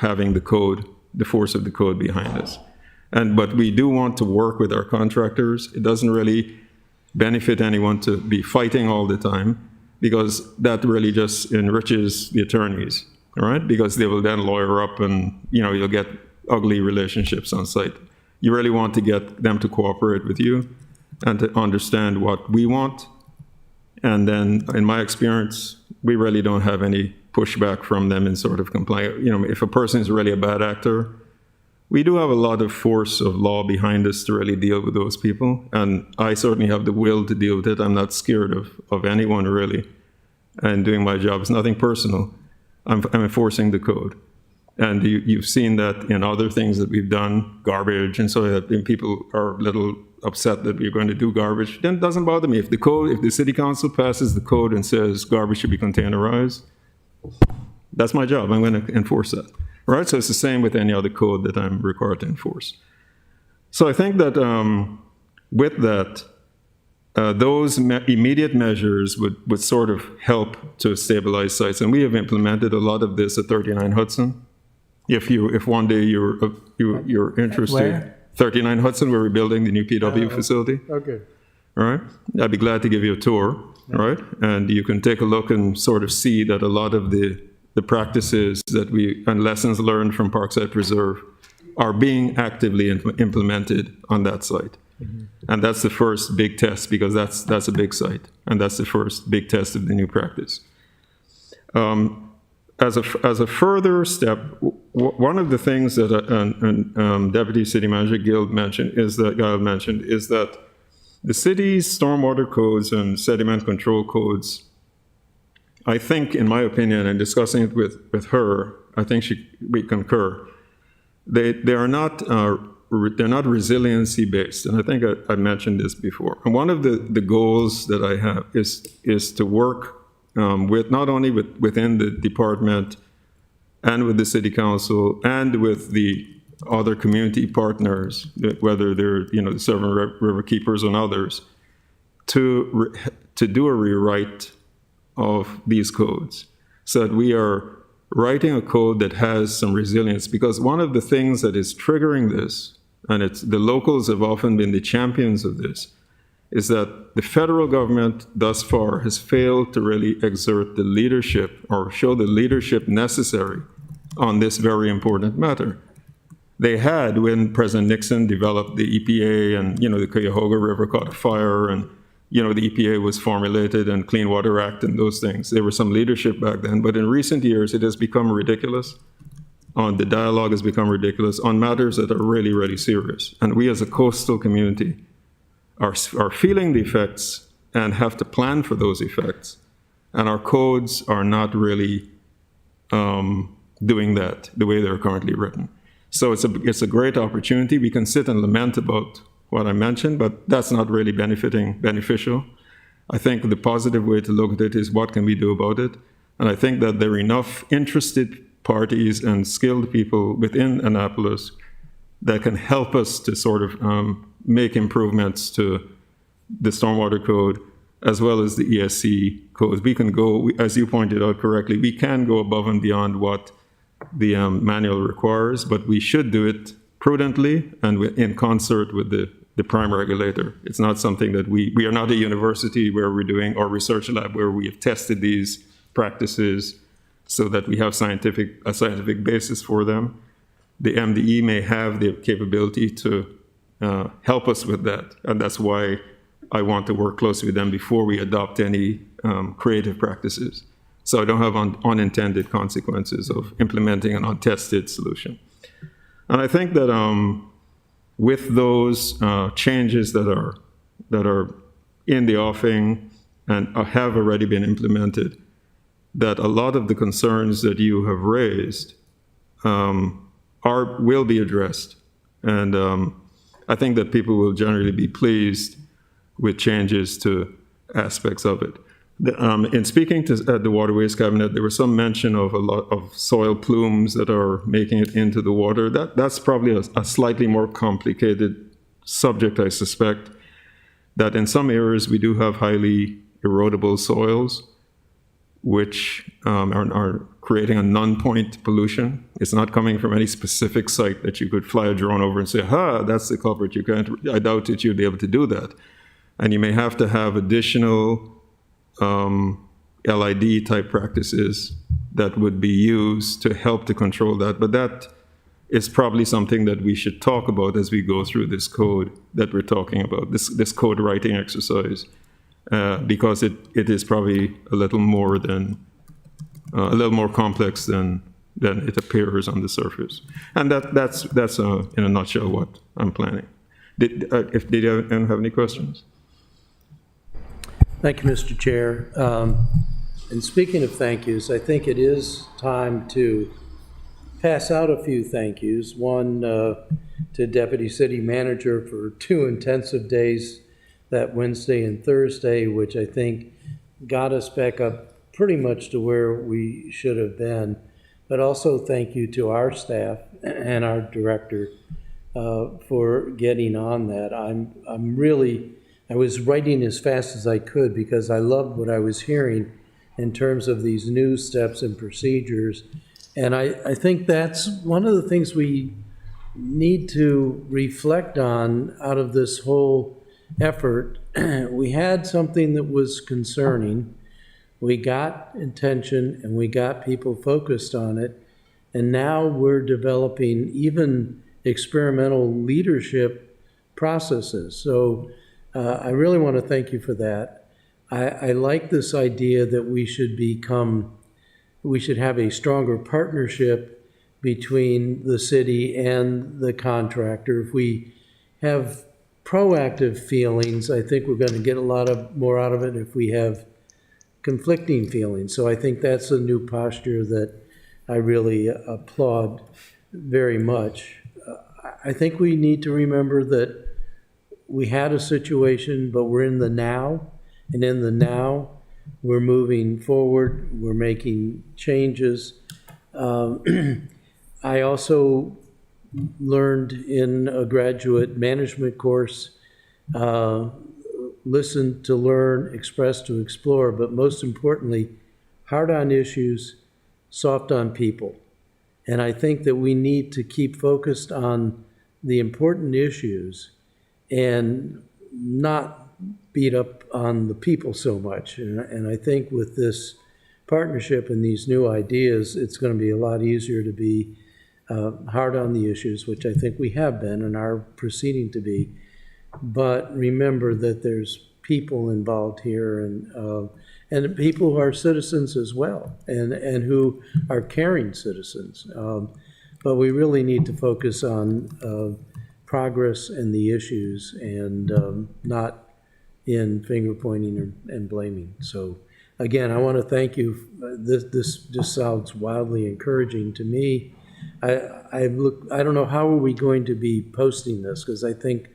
having the code, the force of the code behind us. But we do want to work with our contractors. It doesn't really benefit anyone to be fighting all the time. because that really just enriches the attorneys, all right? Because they will then lawyer up and, you'll get ugly relationships on site. You really want to get them to cooperate with you and to understand what we want. And then, in my experience, we really don't have any pushback from them in sort of complaint. If a person is really a bad actor, we do have a lot of force of law behind us to really deal with those people. And I certainly have the will to deal with it. I'm not scared of anyone, really. And doing my job is nothing personal. I'm enforcing the code. And you've seen that in other things that we've done, garbage, and so that people are a little upset that we're going to do garbage. Then it doesn't bother me. If the city council passes the code and says garbage should be containerized, that's my job. I'm going to enforce that. Right? So it's the same with any other code that I'm required to enforce. So I think that with that, those immediate measures would sort of help to stabilize sites. And we have implemented a lot of this at 39 Hudson. If one day you're interested, Where? 39 Hudson, where we're building the new PW facility. Okay. All right. I'd be glad to give you a tour. All right. And you can take a look and sort of see that a lot of the practices and lessons learned from Parkside Preserve are being actively implemented on that site. Mm-hmm. And that's the first big test, because that's a big site. And that's the first big test of the new practice. As a further step, one of the things that Deputy City Manager Guile mentioned is that the city's stormwater codes and sediment control codes, I think, in my opinion, and discussing it with her, I think we concur. They're not resiliency based, and I think I mentioned this before. And one of the goals that I have is to work with not only within the department and with the city council and with the other community partners, whether they're the Severn River Keepers and others, to do a rewrite of these codes, so that we are writing a code that has some resilience. Because one of the things that is triggering this, and the locals have often been the champions of this, is that the federal government thus far has failed to really exert the leadership or show the leadership necessary on this very important matter. They had when President Nixon developed the EPA and, the Cuyahoga River caught a fire and, the EPA was formulated and Clean Water Act and those things. There was some leadership back then, but in recent years it has become ridiculous. The dialogue has become ridiculous on matters that are really, really serious. And we as a coastal community are feeling the effects and have to plan for those effects. And our codes are not really doing that the way they're currently written. So it's a great opportunity. We can sit and lament about what I mentioned, but that's not really beneficial. I think the positive way to look at it is what can we do about it? And I think that there are enough interested parties and skilled people within Annapolis that can help us to sort of make improvements to the stormwater code as well as the ESC codes. We can go, as you pointed out correctly, we can go above and beyond what the manual requires, but we should do it prudently and in concert with the prime regulator. It's not something that we are not a university where we're doing, or research lab where we have tested these practices so that we have a scientific basis for them. The MDE may have the capability to help us with that, and that's why I want to work closely with them before we adopt any creative practices, so I don't have unintended consequences of implementing an untested solution. And I think that with those changes that are in the offing and have already been implemented, that a lot of the concerns that you have raised will be addressed. And I think that people will generally be pleased with changes to aspects of it. In speaking to the Waterways Cabinet, there was some mention of a lot of soil plumes that are making it into the water. That's probably a slightly more complicated subject, I suspect, that in some areas we do have highly erodible soils, which are creating a non-point pollution. It's not coming from any specific site that you could fly a drone over and say, that's the culprit. I doubt that you'd be able to do that. And you may have to have additional LID type practices that would be used to help to control that. But that is probably something that we should talk about as we go through this code that we're talking about, this code writing exercise, because it is probably a little more complex than it appears on the surface. And that's in a nutshell what I'm planning. Did you have any questions? Thank you, Mr. Chair. And speaking of thank yous, I think it is time to pass out a few thank yous. One to Deputy City Manager for 2 intensive days, that Wednesday and Thursday, which I think got us back up pretty much to where we should have been. But also thank you to our staff and our director for getting on that. I was writing as fast as I could because I loved what I was hearing in terms of these new steps and procedures. And I think that's one of the things we need to reflect on out of this whole effort. We had something that was concerning. We got attention and we got people focused on it. And now we're developing even experimental leadership processes. So I really want to thank you for that. I like this idea that we should have a stronger partnership between the city and the contractor. If we have proactive feelings, I think we're going to get a lot more out of it if we have conflicting feelings. So I think that's a new posture that I really applaud very much. I think we need to remember that we had a situation, but we're in the now, and in the now, we're moving forward, we're making changes. I also learned in a graduate management course, listen to learn, express to explore, but most importantly, hard on issues, soft on people. And I think that we need to keep focused on the important issues and not beat up on the people so much. And I think with this partnership and these new ideas, it's going to be a lot easier to be hard on the issues, which I think we have been and are proceeding to be. But remember that there's people involved here and people who are citizens as well and who are caring citizens. But we really need to focus on progress and the issues and not in finger pointing and blaming. So again, I want to thank you. This just sounds wildly encouraging to me. I don't know how are we going to be posting this, because I think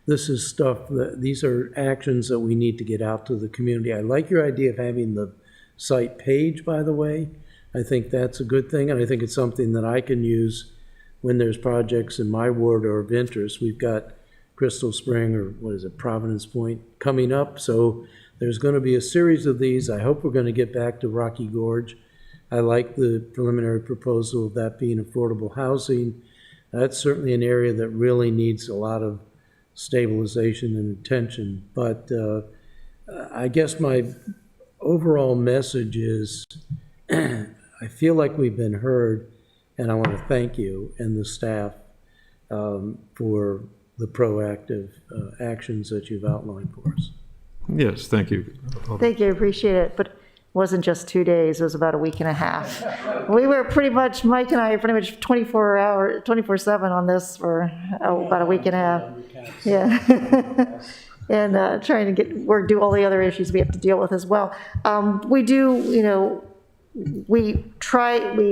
this is stuff these are actions that we need to get out to the community. I like your idea of having the site page, by the way. I think that's a good thing, and I think it's something that I can use when there's projects in my ward or of interest. We've got Crystal Spring, or what is it, Providence Point, coming up, so there's going to be a series of these. I hope we're going to get back to Rocky Gorge. I like the preliminary proposal of that being affordable housing. That's certainly an area that really needs a lot of stabilization and attention. But I guess my overall message is I feel like we've been heard, and I want to thank you and the staff for the proactive actions that you've outlined for us. Yes, thank you. Thank you, I appreciate it, but it wasn't just 2 days, it was about a week and a half. We were pretty much, Mike and I, pretty much 24/7 on this for about a week and a half. Yeah. And trying to do all the other issues we have to deal with as well. We do, we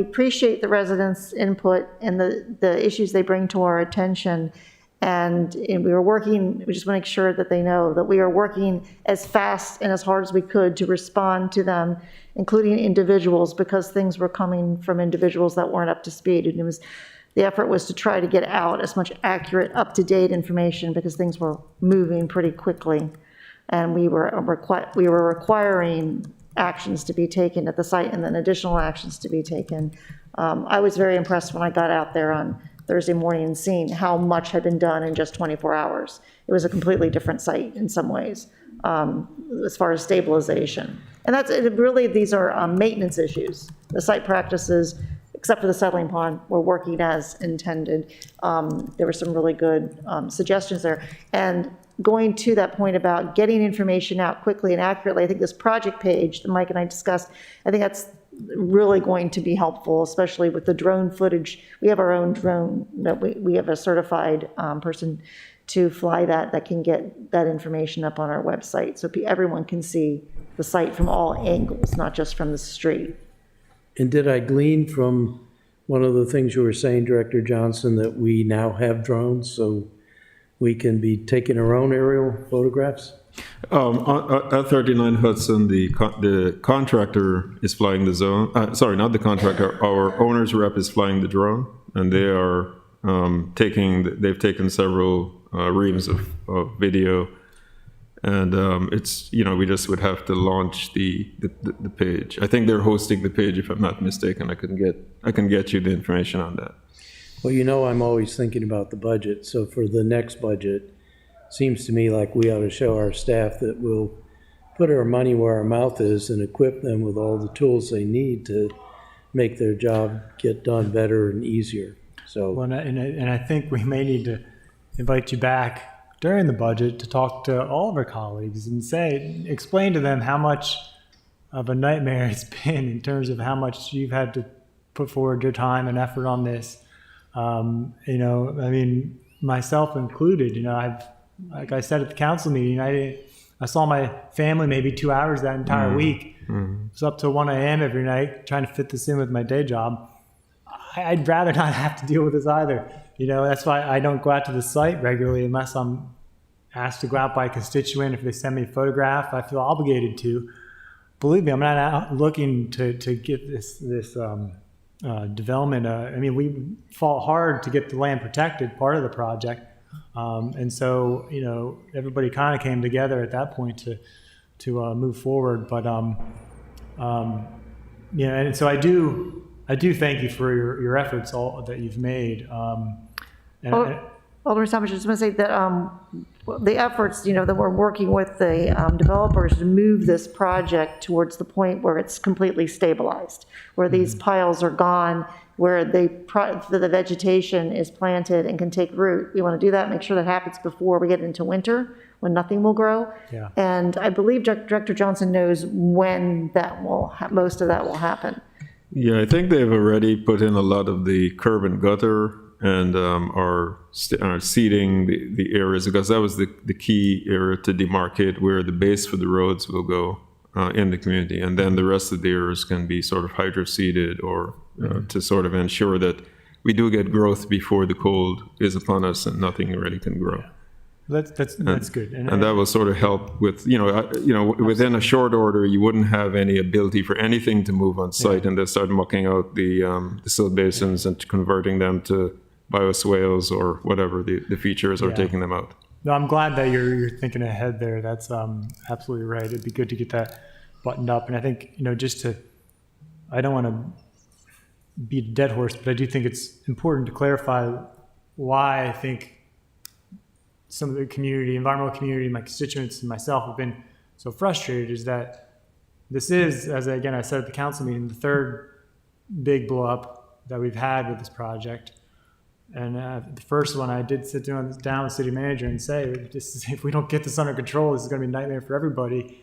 appreciate the residents' input and the issues they bring to our attention. And we just want to make sure that they know that we are working as fast and as hard as we could to respond to them, including individuals, because things were coming from individuals that weren't up to speed. And the effort was to try to get out as much accurate, up-to-date information because things were moving pretty quickly. And we were requiring actions to be taken at the site and then additional actions to be taken. I was very impressed when I got out there on Thursday morning and seeing how much had been done in just 24 hours. It was a completely different site in some ways as far as stabilization. And really, these are maintenance issues. The site practices, except for the settling pond, were working as intended. There were some really good suggestions there. And going to that point about getting information out quickly and accurately, I think this project page that Mike and I discussed, I think that's really going to be helpful, especially with the drone footage. We have our own drone that we have a certified person to fly that can get that information up on our website, so everyone can see the site from all angles, not just from the street. And did I glean from one of the things you were saying, Director Johnson, that we now have drones, so we can be taking our own aerial photographs? At 39 Hudson, the contractor is flying the zone. Sorry, not the contractor. Our owner's rep is flying the drone, and they are they've taken several reams of video, and it's, we just would have to launch the page. I think they're hosting the page, if I'm not mistaken. I can get you the information on that. Well, I'm always thinking about the budget, so for the next budget, seems to me like we ought to show our staff that we'll put our money where our mouth is and equip them with all the tools they need to make their job get done better and easier. So, Well, and I think we may need to invite you back during the budget to talk to all of our colleagues and explain to them how much of a nightmare it's been in terms of how much you've had to put forward your time and effort on this. Myself included, like I said at the council meeting, I saw my family maybe 2 hours that entire week. It was up to 1 a.m. every night trying to fit this in with my day job. I'd rather not have to deal with this either. That's why I don't go out to the site regularly unless I'm asked to go out by a constituent. If they send me a photograph, I feel obligated to. Believe me, I'm not out looking to get this development. We fought hard to get the land protected, part of the project. And so, everybody kind of came together at that point to move forward. But, and so I do thank you for your efforts that you've made. Alderman Thomas, I just want to say that the efforts, that we're working with the developers to move this project towards the point where it's completely stabilized, where these piles are gone, where the vegetation is planted and can take root. We want to do that, make sure that happens before we get into winter, when nothing will grow. Yeah. And I believe Director Johnson knows when most of that will happen. Yeah, I think they've already put in a lot of the curb and gutter and are seeding the areas, because that was the key area to demarcate where the base for the roads will go in the community. And then the rest of the areas can be sort of hydro-seeded or to sort of ensure that we do get growth before the cold is upon us and nothing really can grow. That's good. And that will sort of help with, within a short order, you wouldn't have any ability for anything to move on site, and they start mucking out the silt basins and converting them to bioswales or whatever the features are taking them out. No, I'm glad that you're thinking ahead there. That's absolutely right. It'd be good to get that buttoned up. And I think, I don't want to beat a dead horse, but I do think it's important to clarify why I think some of the community, environmental community, my constituents and myself have been so frustrated, is that this is, as I said at the council meeting, the third big blow up that we've had with this project. And the first one, I did sit down with the city manager and say, if we don't get this under control, this is going to be a nightmare for everybody.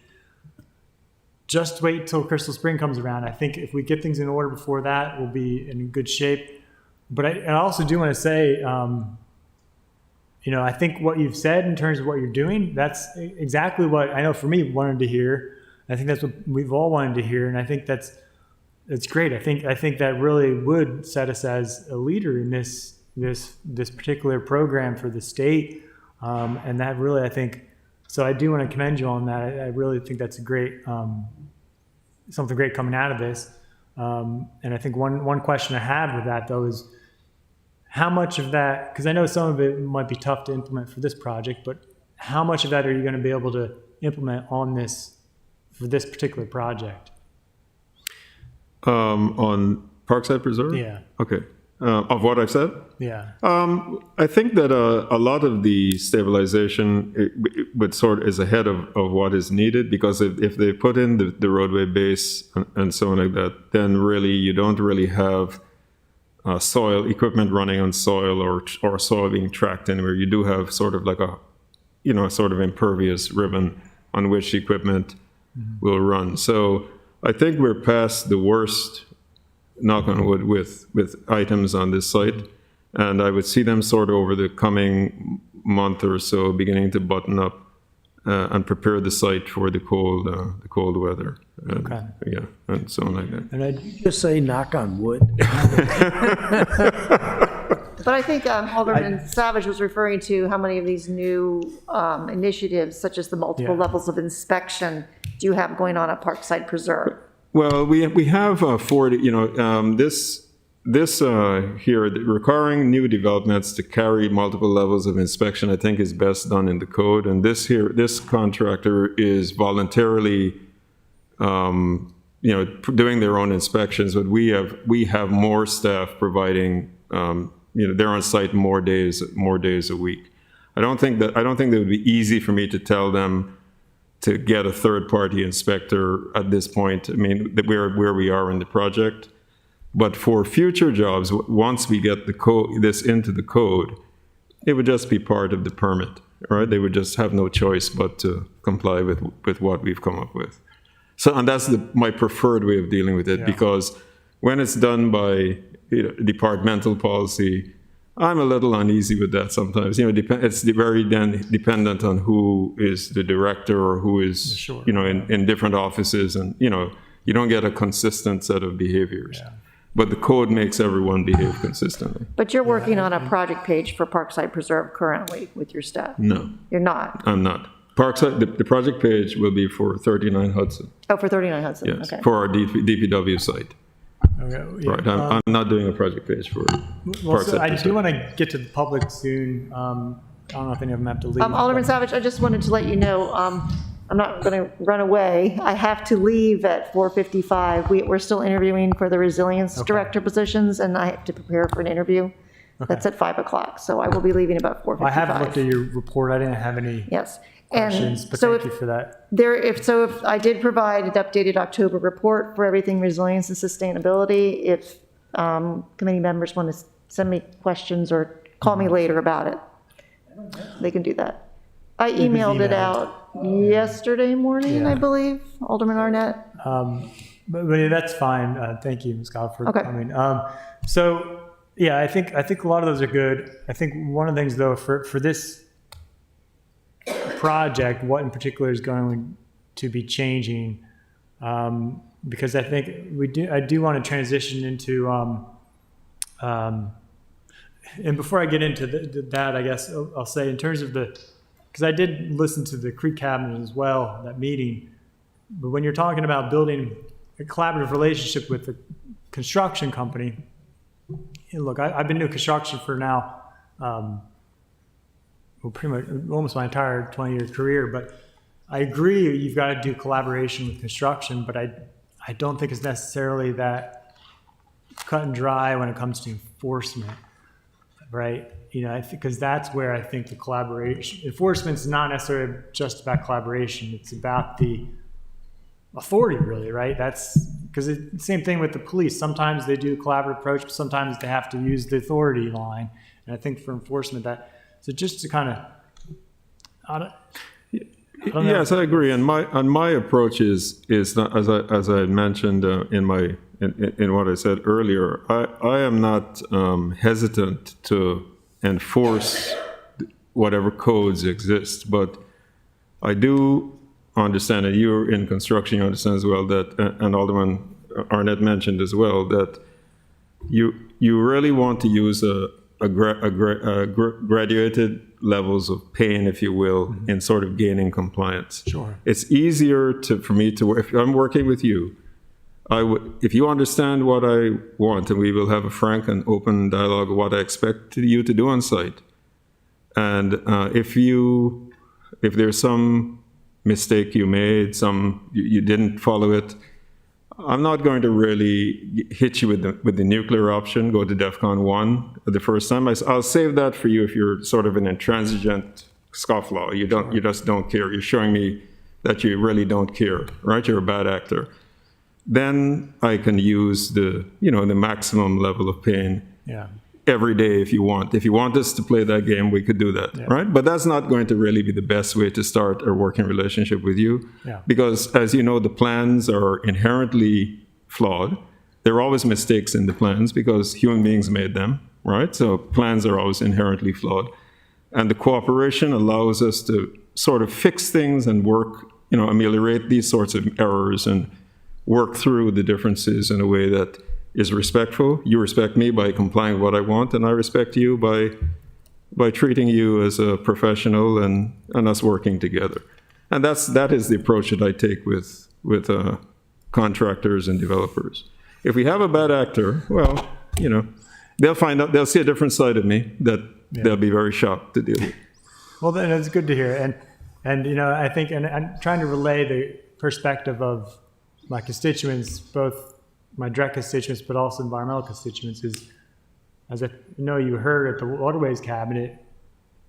Just wait till Crystal Spring comes around. I think if we get things in order before that, we'll be in good shape. But I also do want to say, I think what you've said in terms of what you're doing, that's exactly what I know for me wanted to hear. I think that's what we've all wanted to hear, and I think that's great. I think that really would set us as a leader in this particular program for the state, and that really, I think. So I do want to commend you on that. I really think that's a great, something great coming out of this. And I think one question I have with that though is, how much of that, because I know some of it might be tough to implement for this project, but how much of that are you going to be able to implement for this particular project? On Parkside Preserve? Yeah. Okay. Of what I've said? Yeah. I think that a lot of the stabilization would sort is ahead of what is needed, because if they put in the roadway base and so on like that, then really you don't really have soil equipment running on soil or soil being tracked anywhere. You do have sort of like a, sort of impervious ribbon on which equipment will run. So I think we're past the worst, knock on wood, with items on this site. And I would see them sort of over the coming month or so beginning to button up and prepare the site for the cold weather. And, Okay. Yeah, and so on like that. And I, Just say knock on wood. But I think Alderman Savage was referring to how many of these new initiatives, such as the multiple Yeah. levels of inspection, do you have going on at Parkside Preserve? Well, we have 40, this here, requiring new developments to carry multiple levels of inspection, I think is best done in the code. And this contractor is voluntarily, doing their own inspections, but we have more staff providing, they're on site more days a week. I don't think that it would be easy for me to tell them to get a third-party inspector at this point. I mean, where we are in the project. But for future jobs, once we get this into the code, it would just be part of the permit, right? They would just have no choice but to comply with what we've come up with. So, and that's my preferred way of dealing with it, Yeah. because when it's done by departmental policy, I'm a little uneasy with that sometimes. It's very dependent on who is the director or who is, Sure. in different offices, and you don't get a consistent set of behaviors. Yeah. But the code makes everyone behave consistently. But you're working on a project page for Parkside Preserve currently with your staff? No, You're not? I'm not. Parkside, the project page will be for 39 Hudson. Oh, for 39 Hudson, Yes, okay. for our DPW site. okay, yeah. Right. I'm not doing a project page for Well, so Parkside. I per do se. want to get to the public soon. I don't know if any of them have to leave. Alderman Savage, I just wanted to let you know, I'm not going to run away. I have to leave at 4:55. We're still interviewing for the resilience director positions, and I have to prepare for an interview. That's at 5 o'clock, so I will be leaving about 4:55. I have looked at your report. I didn't have any Yes. questions, And but so thank if you for that. if I did provide an updated October report for everything resilience and sustainability, if committee members want to send me questions or call me later about it, they can do that. I emailed it out yesterday morning, I Yeah. believe, Alderman Arnett. But that's fine. Thank you, Ms. Scott, for Okay. coming. So, yeah, I think a lot of those are good. I think one of the things, though, for this project, what in particular is going to be changing, because I think I do want to transition into, and before I get into that, I guess I'll say in terms of because I did listen to the Creek Cabinet as well, that meeting, but when you're talking about building a collaborative relationship with the construction company, look, I've been doing construction for now, pretty much almost my entire 20-year career, but I agree you've got to do collaboration with construction, but I don't think it's necessarily that cut and dry when it comes to enforcement, right? I think because that's where I think the collaboration, enforcement's not necessarily just about collaboration, it's about the authority, really, right? That's because same thing with the police. Sometimes they do a collaborative approach, but sometimes they have to use the authority line. And I think for enforcement, so just to kind of, Yes, I agree. And my approach is not, as I mentioned in what I said earlier. I am not hesitant to enforce whatever codes exist, but I do understand, and you're in construction, you understand as well that, and Alderman Arnett mentioned as well, that you really want to use graduated levels of pain, if you will, in sort of gaining compliance. Sure. It's easier for me to, if I'm working with you, if you understand what I want, and we will have a frank and open dialogue of what I expect you to do on site, and if there's some mistake you made, you didn't follow it, I'm not going to really hit you with the nuclear option, go to DEFCON 1 the first time. I'll save that for you if you're sort of an intransigent scofflaw. You just don't care. You're showing me that you really don't care, right? You're a bad actor. Then I can use the maximum level of pain Yeah. every day if you want. If you want us to play that game, we could do that, right? But that's not going to really be the best way to start a working relationship with you. Yeah. Because, as you know, the plans are inherently flawed. There are always mistakes in the plans because human beings made them, right? So plans are always inherently flawed. And the cooperation allows us to sort of fix things and work, ameliorate these sorts of errors and work through the differences in a way that is respectful. You respect me by complying with what I want, and I respect you by treating you as a professional and us working together. And that is the approach that I take with contractors and developers. If we have a bad actor, well, they'll see a different side of me that they'll be very shocked to deal with. Well, then it's good to hear. And I think, and I'm trying to relay the perspective of my constituents, both my direct constituents, but also environmental constituents, is, as you heard at the Waterways Cabinet,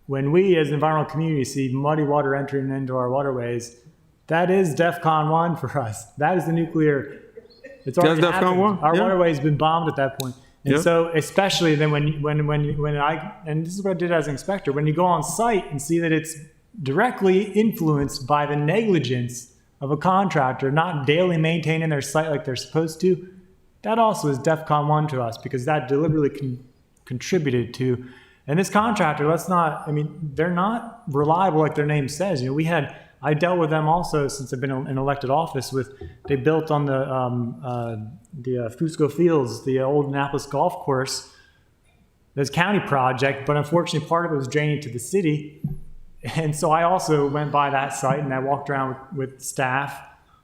when we as an environmental community see muddy water entering into our waterways, that is DEFCON 1 for us. That is the nuclear. It's already That's DEFCON happened. 1? Our Yeah. waterway's been bombed at that point. And Yeah. so, especially then and this is what I did as an inspector, when you go on site and see that it's directly influenced by the negligence of a contractor not daily maintaining their site like they're supposed to, that also is DEFCON 1 to us, because that deliberately contributed to. And this contractor, they're not reliable like their name says. I dealt with them also since I've been in elected office they built on the Fusco Fields, the old Annapolis golf course, this county project, but unfortunately part of it was draining to the city. And so I also went by that site and I walked around with staff,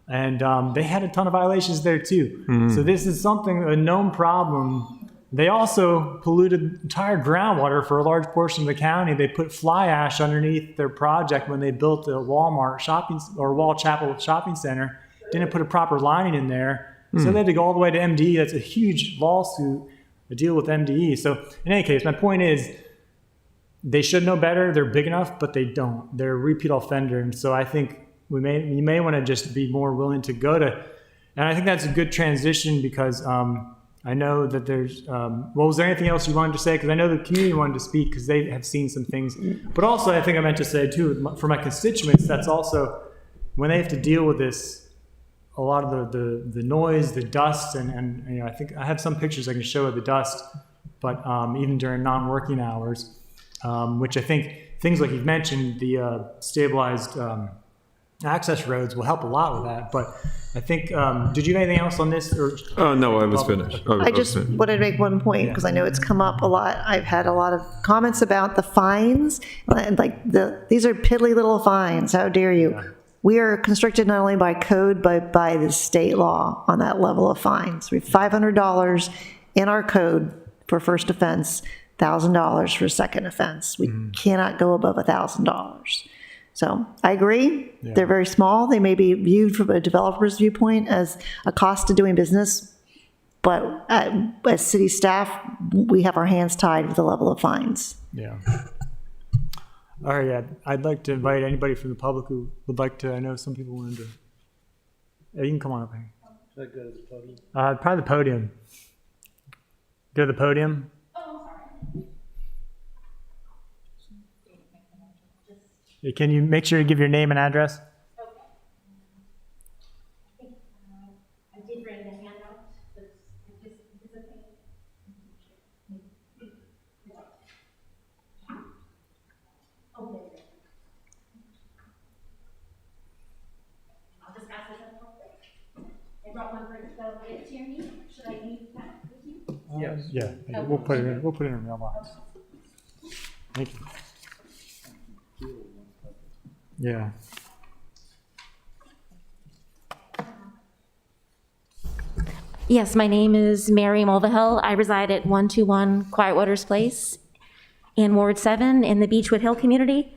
and they had a ton of violations there too. Mm-hmm. So this is a known problem. They also polluted entire groundwater for a large portion of the county. They put fly ash underneath their project when they built the Walmart Wall Chapel shopping center. Didn't put a proper lining in there. So they had to go all the way to MDE. That's a huge lawsuit, a deal with MDE. So in any case, my point is, they should know better. They're big enough, but they don't. They're a repeat offender. And so I think you may want to just be more willing to go to, and I think that's a good transition, because I know that there's, was there anything else you wanted to say? Because I know the community wanted to speak because they have seen some things. But also, I think I meant to say too, for my constituents, that's also, when they have to deal with this, a lot of the noise, the dust, and I think I have some pictures I can show of the dust, but even during non-working hours, which I think things like you've mentioned, the stabilized access roads will help a lot with that. But I think, did you have anything else on this? Or No, I was finished. I just wanted to make one point, because I know it's come up a lot. I've had a lot of comments about the fines, like these are piddly little fines. How dare you? Yeah. We are constricted not only by code, but by the state law on that level of fines. We have $500 in our code for first offense, $1,000 for second offense. We cannot go above $1,000. So I agree. Yeah. They're very small. They may be viewed from a developer's viewpoint as a cost to doing business, but as city staff, we have our hands tied with the level of fines. Yeah. All right. Yeah. I'd like to invite anybody from the public who would like to. I know some people wanted to. Yeah, you can come on up here. Should I go to the podium? Probably the podium. Go to the podium. Can you make sure you give your name and address? Okay. I did bring the handout. Is this okay? Okay. I'll just pass this up real quick. I brought one for the Tierney. Should I leave that with you? Yes. Yeah. We'll put it in. We'll put it in a mailbox. Thank you. Yeah. Yes, my name is Mary Mulvihill. I reside at 121 Quiet Waters Place in Ward 7 in the Beechwood Hill community.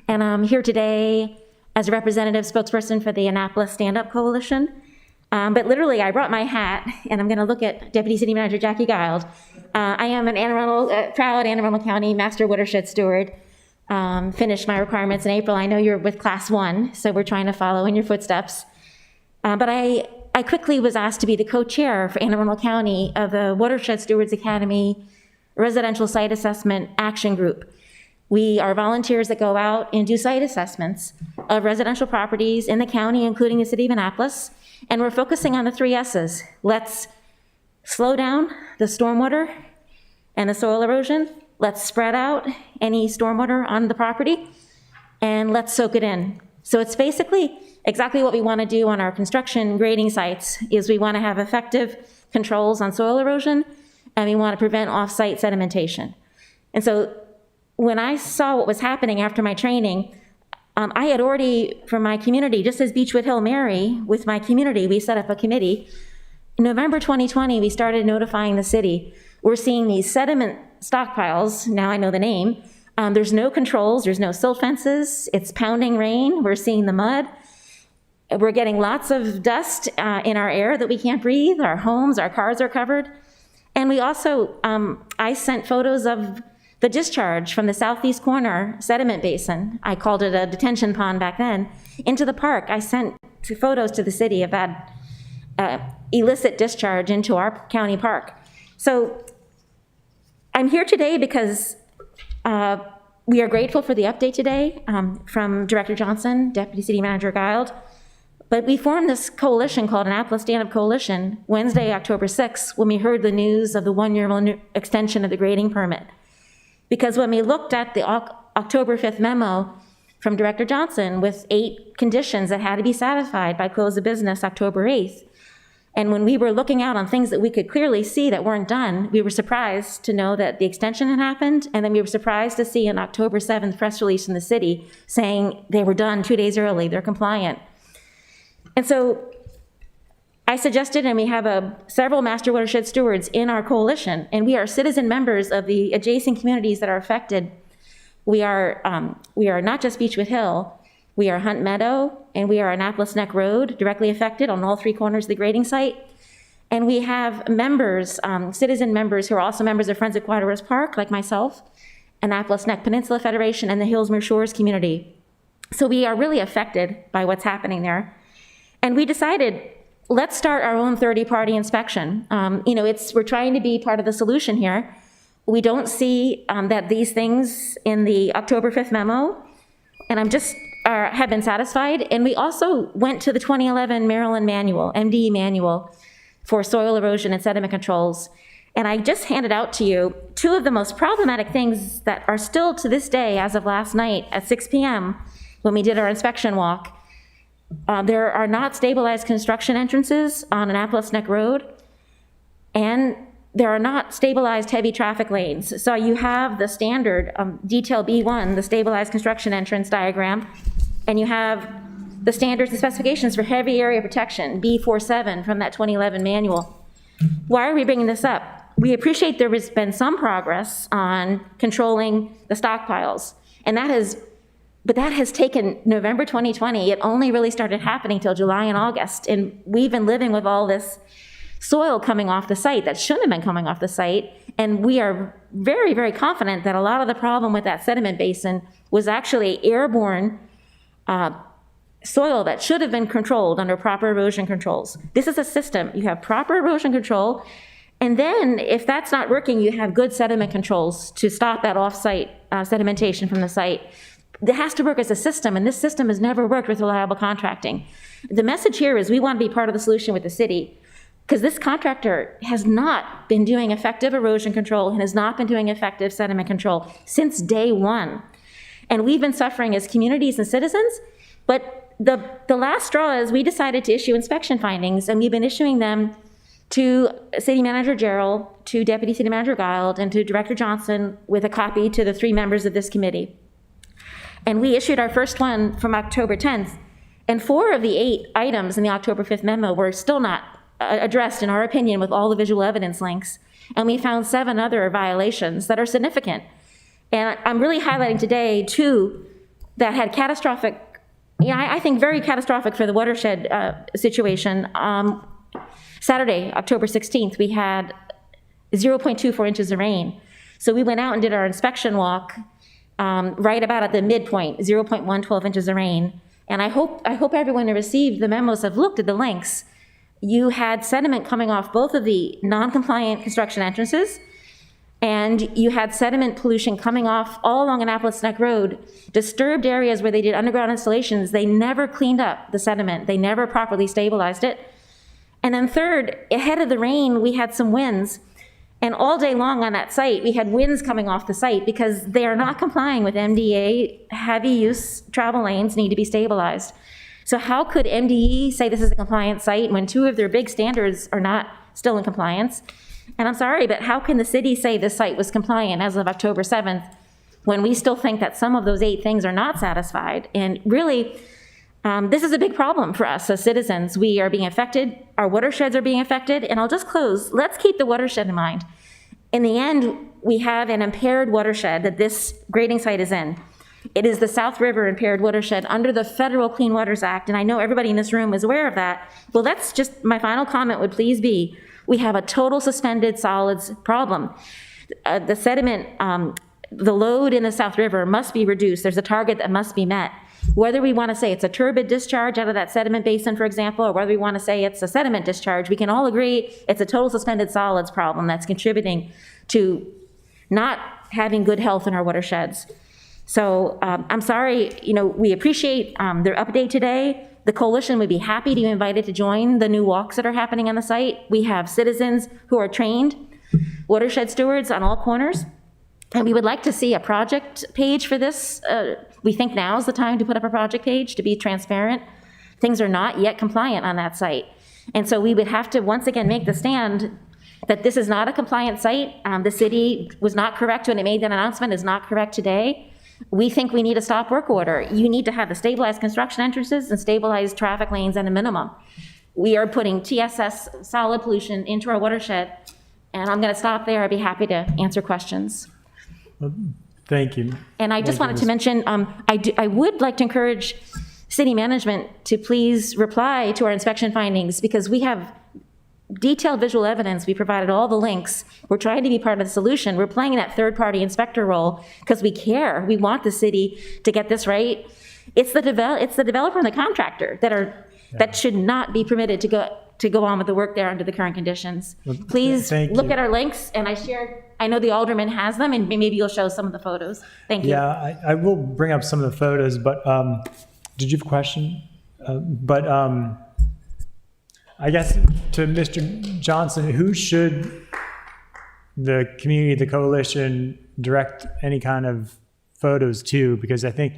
And I'm here today as a representative spokesperson for the Annapolis Stand Up Coalition. But literally, I brought my hat, and I'm going to look at Deputy City Manager Jackie Gild. I am an proud Anne Arundel County Master Watershed Steward. Finished my requirements in April. I know you're with Class 1, so we're trying to follow in your footsteps. But I quickly was asked to be the co-chair for Anne Arundel County of the Watershed Stewards Academy Residential Site Assessment Action Group. We are volunteers that go out and do site assessments of residential properties in the county, including the city of Annapolis, and we're focusing on the 3 S's. Let's slow down the stormwater and the soil erosion. Let's spread out any stormwater on the property, and let's soak it in. So it's basically exactly what we want to do on our construction grading sites, is we want to have effective controls on soil erosion, and we want to prevent off-site sedimentation. And so when I saw what was happening after my training, I had already, from my community, just as Beechwood Hill Mary, with my community, we set up a committee. In November 2020, we started notifying the city. We're seeing these sediment stockpiles, now I know the name. There's no controls, there's no silt fences, it's pounding rain, we're seeing the mud. We're getting lots of dust in our air that we can't breathe, our homes, our cars are covered. And we also, I sent photos of the discharge from the southeast corner sediment basin, I called it a detention pond back then, into the park. I sent photos to the city of that illicit discharge into our county park. So I'm here today because we are grateful for the update today from Director Johnson, Deputy City Manager Gild. But we formed this coalition called Annapolis Stand-Up Coalition Wednesday, October 6th, when we heard the news of the 1-year extension of the grading permit. Because when we looked at the October 5th memo from Director Johnson with 8 conditions that had to be satisfied by close of business October 8th, and when we were looking out on things that we could clearly see that weren't done, we were surprised to know that the extension had happened, and then we were surprised to see an October 7th press release from the city saying they were done 2 days early, they're compliant. And so I suggested, and we have several master watershed stewards in our coalition, and we are citizen members of the adjacent communities that are affected. We are not just Beechwood Hill, we are Hunt Meadow, and we are Annapolis Neck Road, directly affected on all 3 corners of the grading site. And we have members, citizen members who are also members of Friends of Quaterous Park, like myself, Annapolis Neck Peninsula Federation, and the Hillsmere Shores community. So we are really affected by what's happening there. And we decided, let's start our own 30-party inspection. We're trying to be part of the solution here. We don't see that these things in the October 5th memo, and have been satisfied. And we also went to the 2011 Maryland manual, MDE manual, for soil erosion and sediment controls. And I just handed out to you 2 of the most problematic things that are still to this day, as of last night at 6 p.m. when we did our inspection walk. There are not stabilized construction entrances on Annapolis Neck Road, and there are not stabilized heavy traffic lanes. So you have the standard detail B1, the stabilized construction entrance diagram, and you have the standards and specifications for heavy area protection, B47 from that 2011 manual. Why are we bringing this up? We appreciate there has been some progress on controlling the stockpiles, and that has taken November 2020. It only really started happening till July and August, and we've been living with all this soil coming off the site that shouldn't have been coming off the site, and we are very, very confident that a lot of the problem with that sediment basin was actually airborne soil that should have been controlled under proper erosion controls. This is a system. You have proper erosion control, and then if that's not working, you have good sediment controls to stop that off-site sedimentation from the site. It has to work as a system, and this system has never worked with reliable contracting. The message here is we want to be part of the solution with the city, because this contractor has not been doing effective erosion control and has not been doing effective sediment control since day one. And we've been suffering as communities and citizens, but the last straw is we decided to issue inspection findings, and we've been issuing them to City Manager Gerald, to Deputy City Manager Gild, and to Director Johnson, with a copy to the 3 members of this committee. And we issued our first one from October 10th, and 4 of the 8 items in the October 5th memo were still not addressed, in our opinion, with all the visual evidence links. And we found 7 other violations that are significant. And I'm really highlighting today 2 that had catastrophic I think very catastrophic for the watershed situation. Saturday, October 16th, we had 0.24 inches of rain. So we went out and did our inspection walk right about at the midpoint, 0.112 inches of rain. And I hope everyone who received the memos have looked at the links. You had sediment coming off both of the non-compliant construction entrances, and you had sediment pollution coming off all along Annapolis Neck Road. Disturbed areas where they did underground installations, they never cleaned up the sediment. They never properly stabilized it. And then third, ahead of the rain, we had some winds. And all day long on that site, we had winds coming off the site because they are not complying with MDA. Heavy use travel lanes need to be stabilized. So how could MDE say this is a compliant site when two of their big standards are not still in compliance? And I'm sorry, but how can the city say this site was compliant as of October 7th when we still think that some of those 8 things are not satisfied? And really, this is a big problem for us as citizens. We are being affected, our watersheds are being affected, and I'll just close. Let's keep the watershed in mind. In the end, we have an impaired watershed that this grading site is in. It is the South River impaired watershed under the Federal Clean Waters Act, and I know everybody in this room is aware of that. Well, that's just, my final comment would please be, we have a total suspended solids problem. The sediment, the load in the South River must be reduced. There's a target that must be met. Whether we want to say it's a turbid discharge out of that sediment basin, for example, or whether we want to say it's a sediment discharge, we can all agree it's a total suspended solids problem that's contributing to not having good health in our watersheds. So I'm sorry, we appreciate their update today. The coalition would be happy to be invited to join the new walks that are happening on the site. We have citizens who are trained watershed stewards on all corners. And we would like to see a project page for this. We think now is the time to put up a project page to be transparent. Things are not yet compliant on that site. And so we would have to once again make the stand that this is not a compliant site. The city was not correct when it made that announcement, is not correct today. We think we need a stop work order. You need to have the stabilized construction entrances and stabilized traffic lanes at a minimum. We are putting TSS solid pollution into our watershed. And I'm going to stop there. I'd be happy to answer questions. Thank you. And I just wanted to mention, I would like to encourage city management to please reply to our inspection findings, because we have detailed visual evidence. We provided all the links. We're trying to be part of the solution. We're playing that third-party inspector role because we care. We want the city to get this right. It's the developer and the contractor that should not be permitted to go on with the work there under the current conditions. Please look at our links, and I know the alderman has them, and maybe you'll show some of the photos. Thank you. Yeah, I will bring up some of the photos, but did you have a question? I guess to Mr. Johnson, who should the community, the coalition, direct any kind of photos to? Because I think,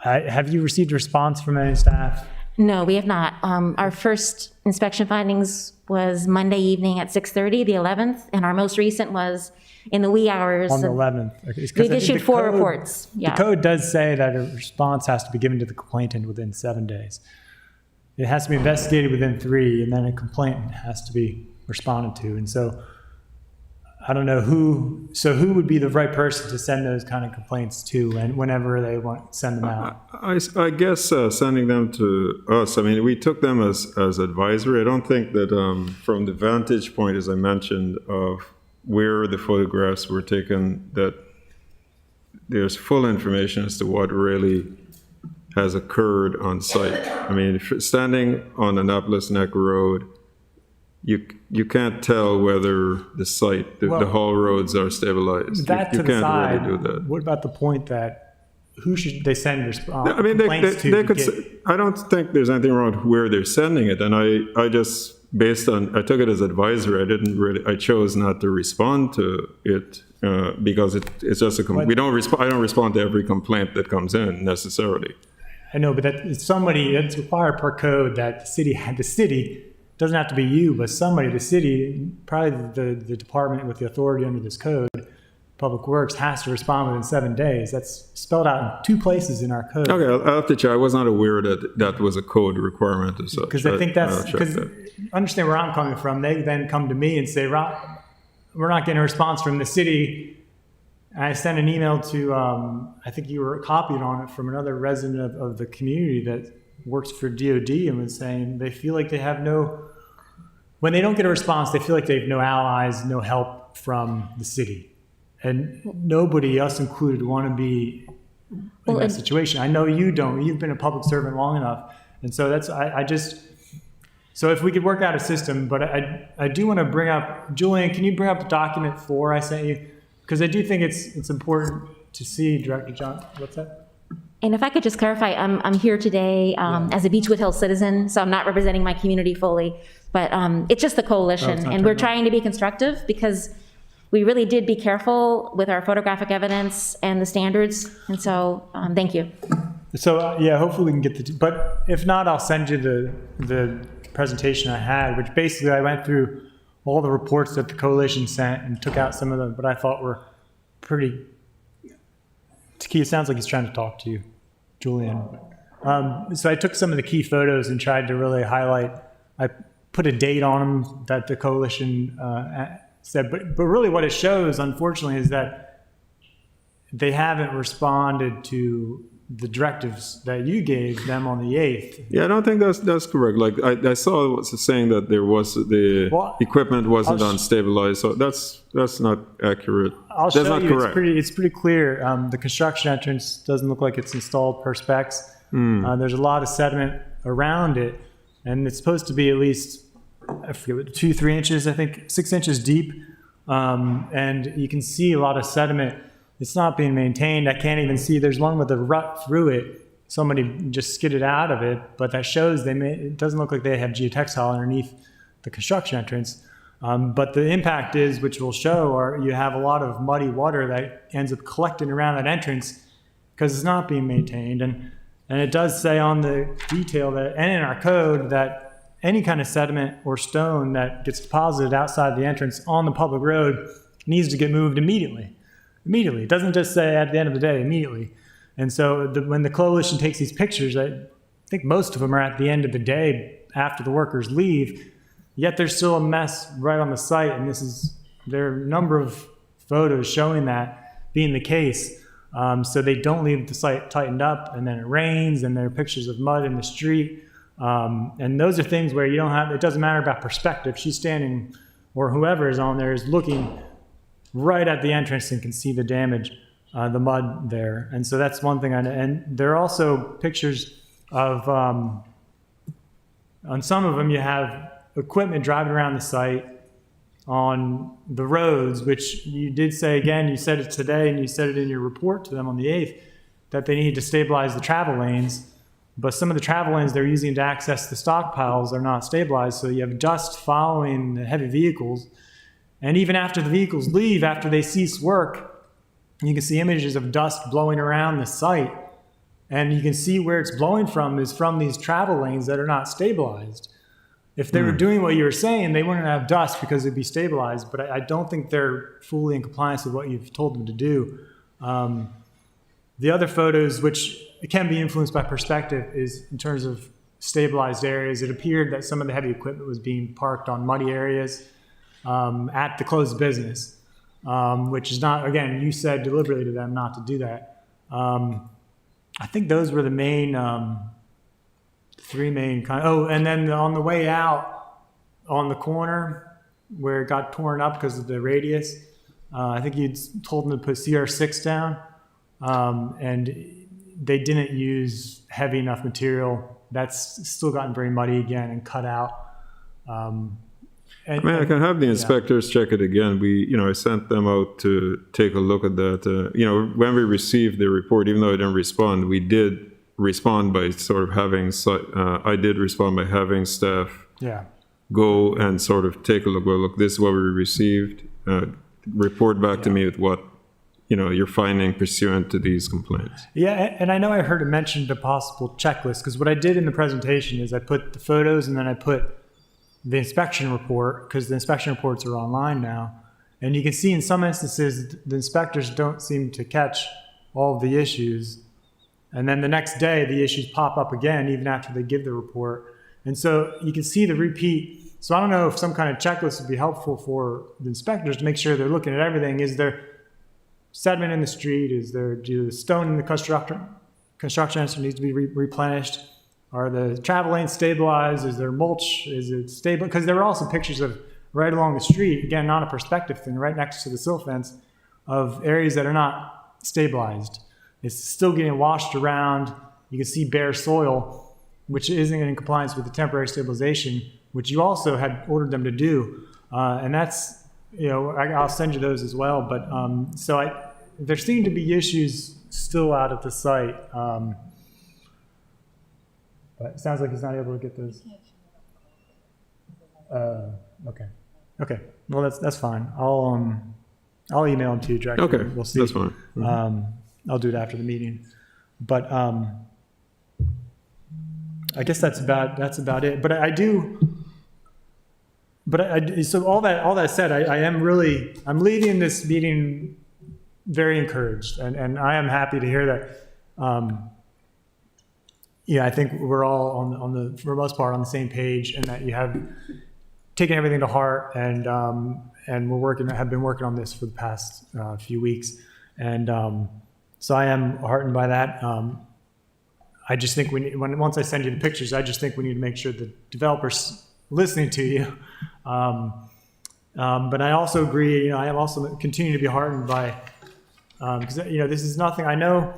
have you received a response from any staff? No, we have not. Our first inspection findings was Monday evening at 6:30, the 11th, and our most recent was in the wee hours. On the 11th. Okay. We've issued 4 reports. Yeah. The code does say that a response has to be given to the complainant within 7 days. It has to be investigated within 3, and then a complaint has to be responded to. And so I don't know who would be the right person to send those kind of complaints to, and whenever they want, send them out? I guess sending them to us, I mean, we took them as advisory. I don't think that from the vantage point, as I mentioned, of where the photographs were taken, that there's full information as to what really has occurred on site. I mean, if you're standing on Annapolis Neck Road, you can't tell whether the site, the whole roads are stabilized. That you to the can't side, really do that. what about the point that who should they send I mean, complaints to? they could. I don't think there's anything wrong with where they're sending it, and I just I took it as advisory. I chose not to respond to it because it's just I don't respond to every complaint that comes in necessarily. I know, but it's required per code that the city doesn't have to be you, but somebody, the city, probably the department with the authority under this code, Public Works, has to respond within 7 days. That's spelled out in 2 places in our code. Okay, I'll have to check. I was not aware that was a code requirement as such. Because I think because understand where I'm coming from. They then come to me and say, Rob, we're not getting a response from the city. I sent an email to, I think you were copied on it, from another resident of the community that works for DOD, and was saying they feel like they have when they don't get a response, they feel like they have no allies, no help from the city. And nobody, us included, want to be in that situation. I know you don't. You've been a public servant long enough. And so so if we could work out a system, but I do want to bring up, Julian, can you bring up the document 4 I sent you? Because I do think it's important to see, Director John, what's that? And if I could just clarify, I'm here today as a Beechwood Hills citizen, so I'm not representing my community fully, but it's just the coalition, and we're trying to be constructive because we really did be careful with our photographic evidence and the standards, and so thank you. So yeah, hopefully we can get but if not, I'll send you the presentation I had, which basically I went through all the reports that the coalition sent and took out some of them, but I thought were pretty. It sounds like he's trying to talk to you, Julian. So I took some of the key photos and tried to really highlight. I put a date on them that the coalition said, but really what it shows, unfortunately, is that they haven't responded to the directives that you gave them on the 8th. Yeah, I don't think that's correct. Like I saw it was saying that the equipment wasn't unstabilized, so that's not accurate. I'll show you. It's pretty clear. The construction entrance doesn't look like it's installed per specs. There's a lot of sediment around it, and it's supposed to be at least, I forget, 2-3 inches, I think 6 inches deep, and you can see a lot of sediment. It's not being maintained. I can't even see. There's one with a rut through it. Somebody just skidded out of it, but that shows it doesn't look like they have geotextile underneath the construction entrance. But the impact is, which we'll show, you have a lot of muddy water that ends up collecting around that entrance because it's not being maintained. And it does say on the detail that, and in our code, that any kind of sediment or stone that gets deposited outside the entrance on the public road needs to get moved immediately. Immediately. It doesn't just say at the end of the day, immediately. And so when the coalition takes these pictures, I think most of them are at the end of the day after the workers leave, yet there's still a mess right on the site. And there are a number of photos showing that being the case. So they don't leave the site tightened up, and then it rains, and there are pictures of mud in the street. And those are things where it doesn't matter about perspective. She's standing, or whoever is on there is looking right at the entrance and can see the damage, the mud there. And so that's one thing. And there are also pictures of, on some of them you have equipment driving around the site on the roads, which you did say, again, you said it today and you said it in your report to them on the 8th, that they need to stabilize the travel lanes. But some of the travel lanes they're using to access the stockpiles are not stabilized. So you have dust following the heavy vehicles. And even after the vehicles leave, after they cease work, you can see images of dust blowing around the site. And you can see where it's blowing from is from these travel lanes that are not stabilized. If they were doing what you were saying, they wouldn't have dust because it'd be stabilized. But I don't think they're fully in compliance with what you've told them to do. The other photos, which can be influenced by perspective, is in terms of stabilized areas. It appeared that some of the heavy equipment was being parked on muddy areas at the closed business, which is not, again, you said deliberately to them not to do that. I think those were the main, three main and then on the way out on the corner where it got torn up because of the radius, I think you'd told them to put CR6 down, and they didn't use heavy enough material. That's still gotten very muddy again and cut out. I can have the inspectors check it again. I sent them out to take a look at that. When we received the report, even though I didn't respond, we did respond by sort of having, I did respond by having staff go and sort of take a look. Well, look, this is what we received. Report back to me with what, you're finding pursuant to these complaints. Yeah, and I know I heard it mentioned a possible checklist, because what I did in the presentation is I put the photos and then I put the inspection report, because the inspection reports are online now. And you can see in some instances, the inspectors don't seem to catch all of the issues. And then the next day, the issues pop up again, even after they give the report. And so you can see the repeat. So I don't know if some kind of checklist would be helpful for the inspectors to make sure they're looking at everything. Is there sediment in the street? Is there stone in the construction that needs to be replenished? Are the travel lanes stabilized? Is there mulch? Is it stable? Because there were also pictures of right along the street, again, not a perspective thing, right next to the silt fence, of areas that are not stabilized. It's still getting washed around. You can see bare soil, which isn't in compliance with the temporary stabilization, which you also had ordered them to do. And that's, I'll send you those as well. But there seem to be issues still out at the site. But it sounds like he's not able to get those. Okay. Okay. Well, that's fine. I'll email them to you directly. Okay, We'll see. that's fine. I'll do it after the meeting. But I guess that's about it. But so all that said, I'm leaving this meeting very encouraged, and I am happy to hear that. I think we're all for the most part on the same page, and that you have taken everything to heart, and have been working on this for the past few weeks, and so I am heartened by that. I just think once I send you the pictures, I just think we need to make sure the developers listening to you. But I also agree. I am also continue to be heartened by because this is nothing. I know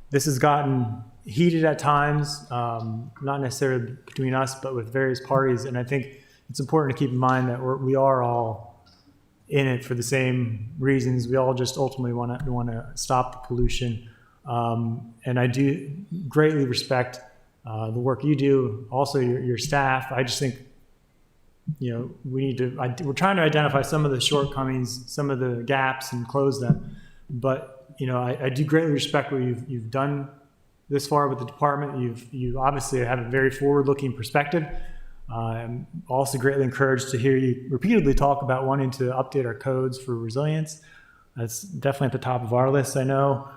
this has gotten heated at times, not necessarily between us, but with various parties, and I think it's important to keep in mind that we are all in it for the same reasons. We all just ultimately want to stop the pollution, and I do greatly respect the work you do, also your staff. I just think we need to. We're trying to identify some of the shortcomings, some of the gaps, and close them. But I do greatly respect what you've done this far with the department. You obviously have a very forward-looking perspective. I'm also greatly encouraged to hear you repeatedly talk about wanting to update our codes for resilience. That's definitely at the top of our list, I know,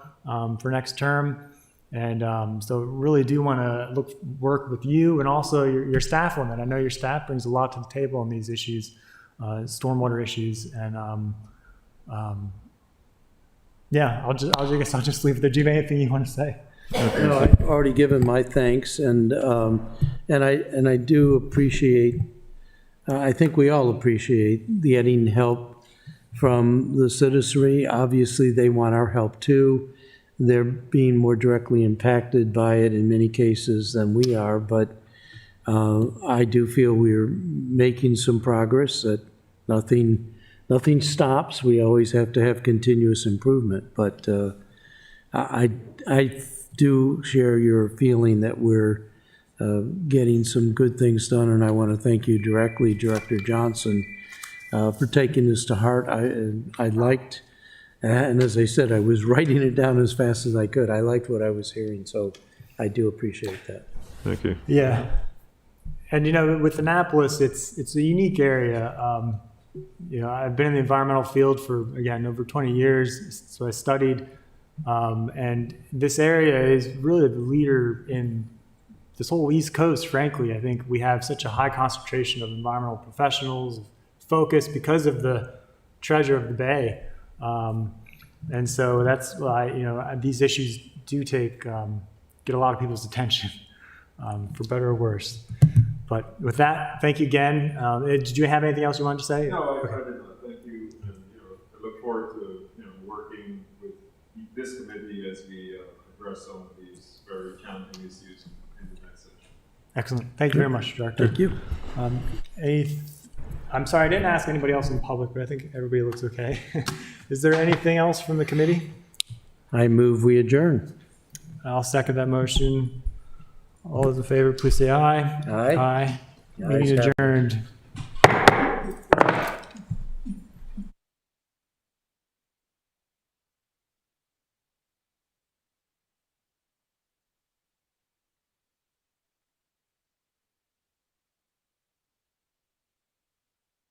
for next term. And so really do want to work with you and also your staff on that. I know your staff brings a lot to the table on these issues, stormwater issues. And I guess I'll just leave it there. Do you have anything you want to say? No, I've already given my thanks, and I do appreciate. I think we all appreciate getting help from the citizenry. Obviously, they want our help too. They're being more directly impacted by it in many cases than we are, but I do feel we're making some progress. That nothing stops. We always have to have continuous improvement, but I do share your feeling that we're getting some good things done, and I want to thank you directly, Director Johnson, for taking this to heart. I liked, and as I said, I was writing it down as fast as I could. I liked what I was hearing, so I do appreciate that. Thank you. Yeah. And, with Annapolis, it's a unique area. I've been in the environmental field for, again, over 20 years, so I studied. And this area is really the leader in this whole East Coast, frankly. I think we have such a high concentration of environmental professionals, focus because of the treasure of the Bay. And so that's why, these issues do get a lot of people's attention, for better or worse. But with that, thank you again. Did you have anything else you wanted to say? No, I did not. Thank you. And, I look forward to, working with this committee as we address some of these very challenging issues in the next session. Excellent. Thank you very much, Director. Thank you. I'm sorry, I didn't ask anybody else in public, but I think everybody looks okay. Is there anything else from the committee? I move we adjourn. I'll second that motion. All those in favor, please say aye. Aye. Aye. Ayes Meeting have it. adjourned.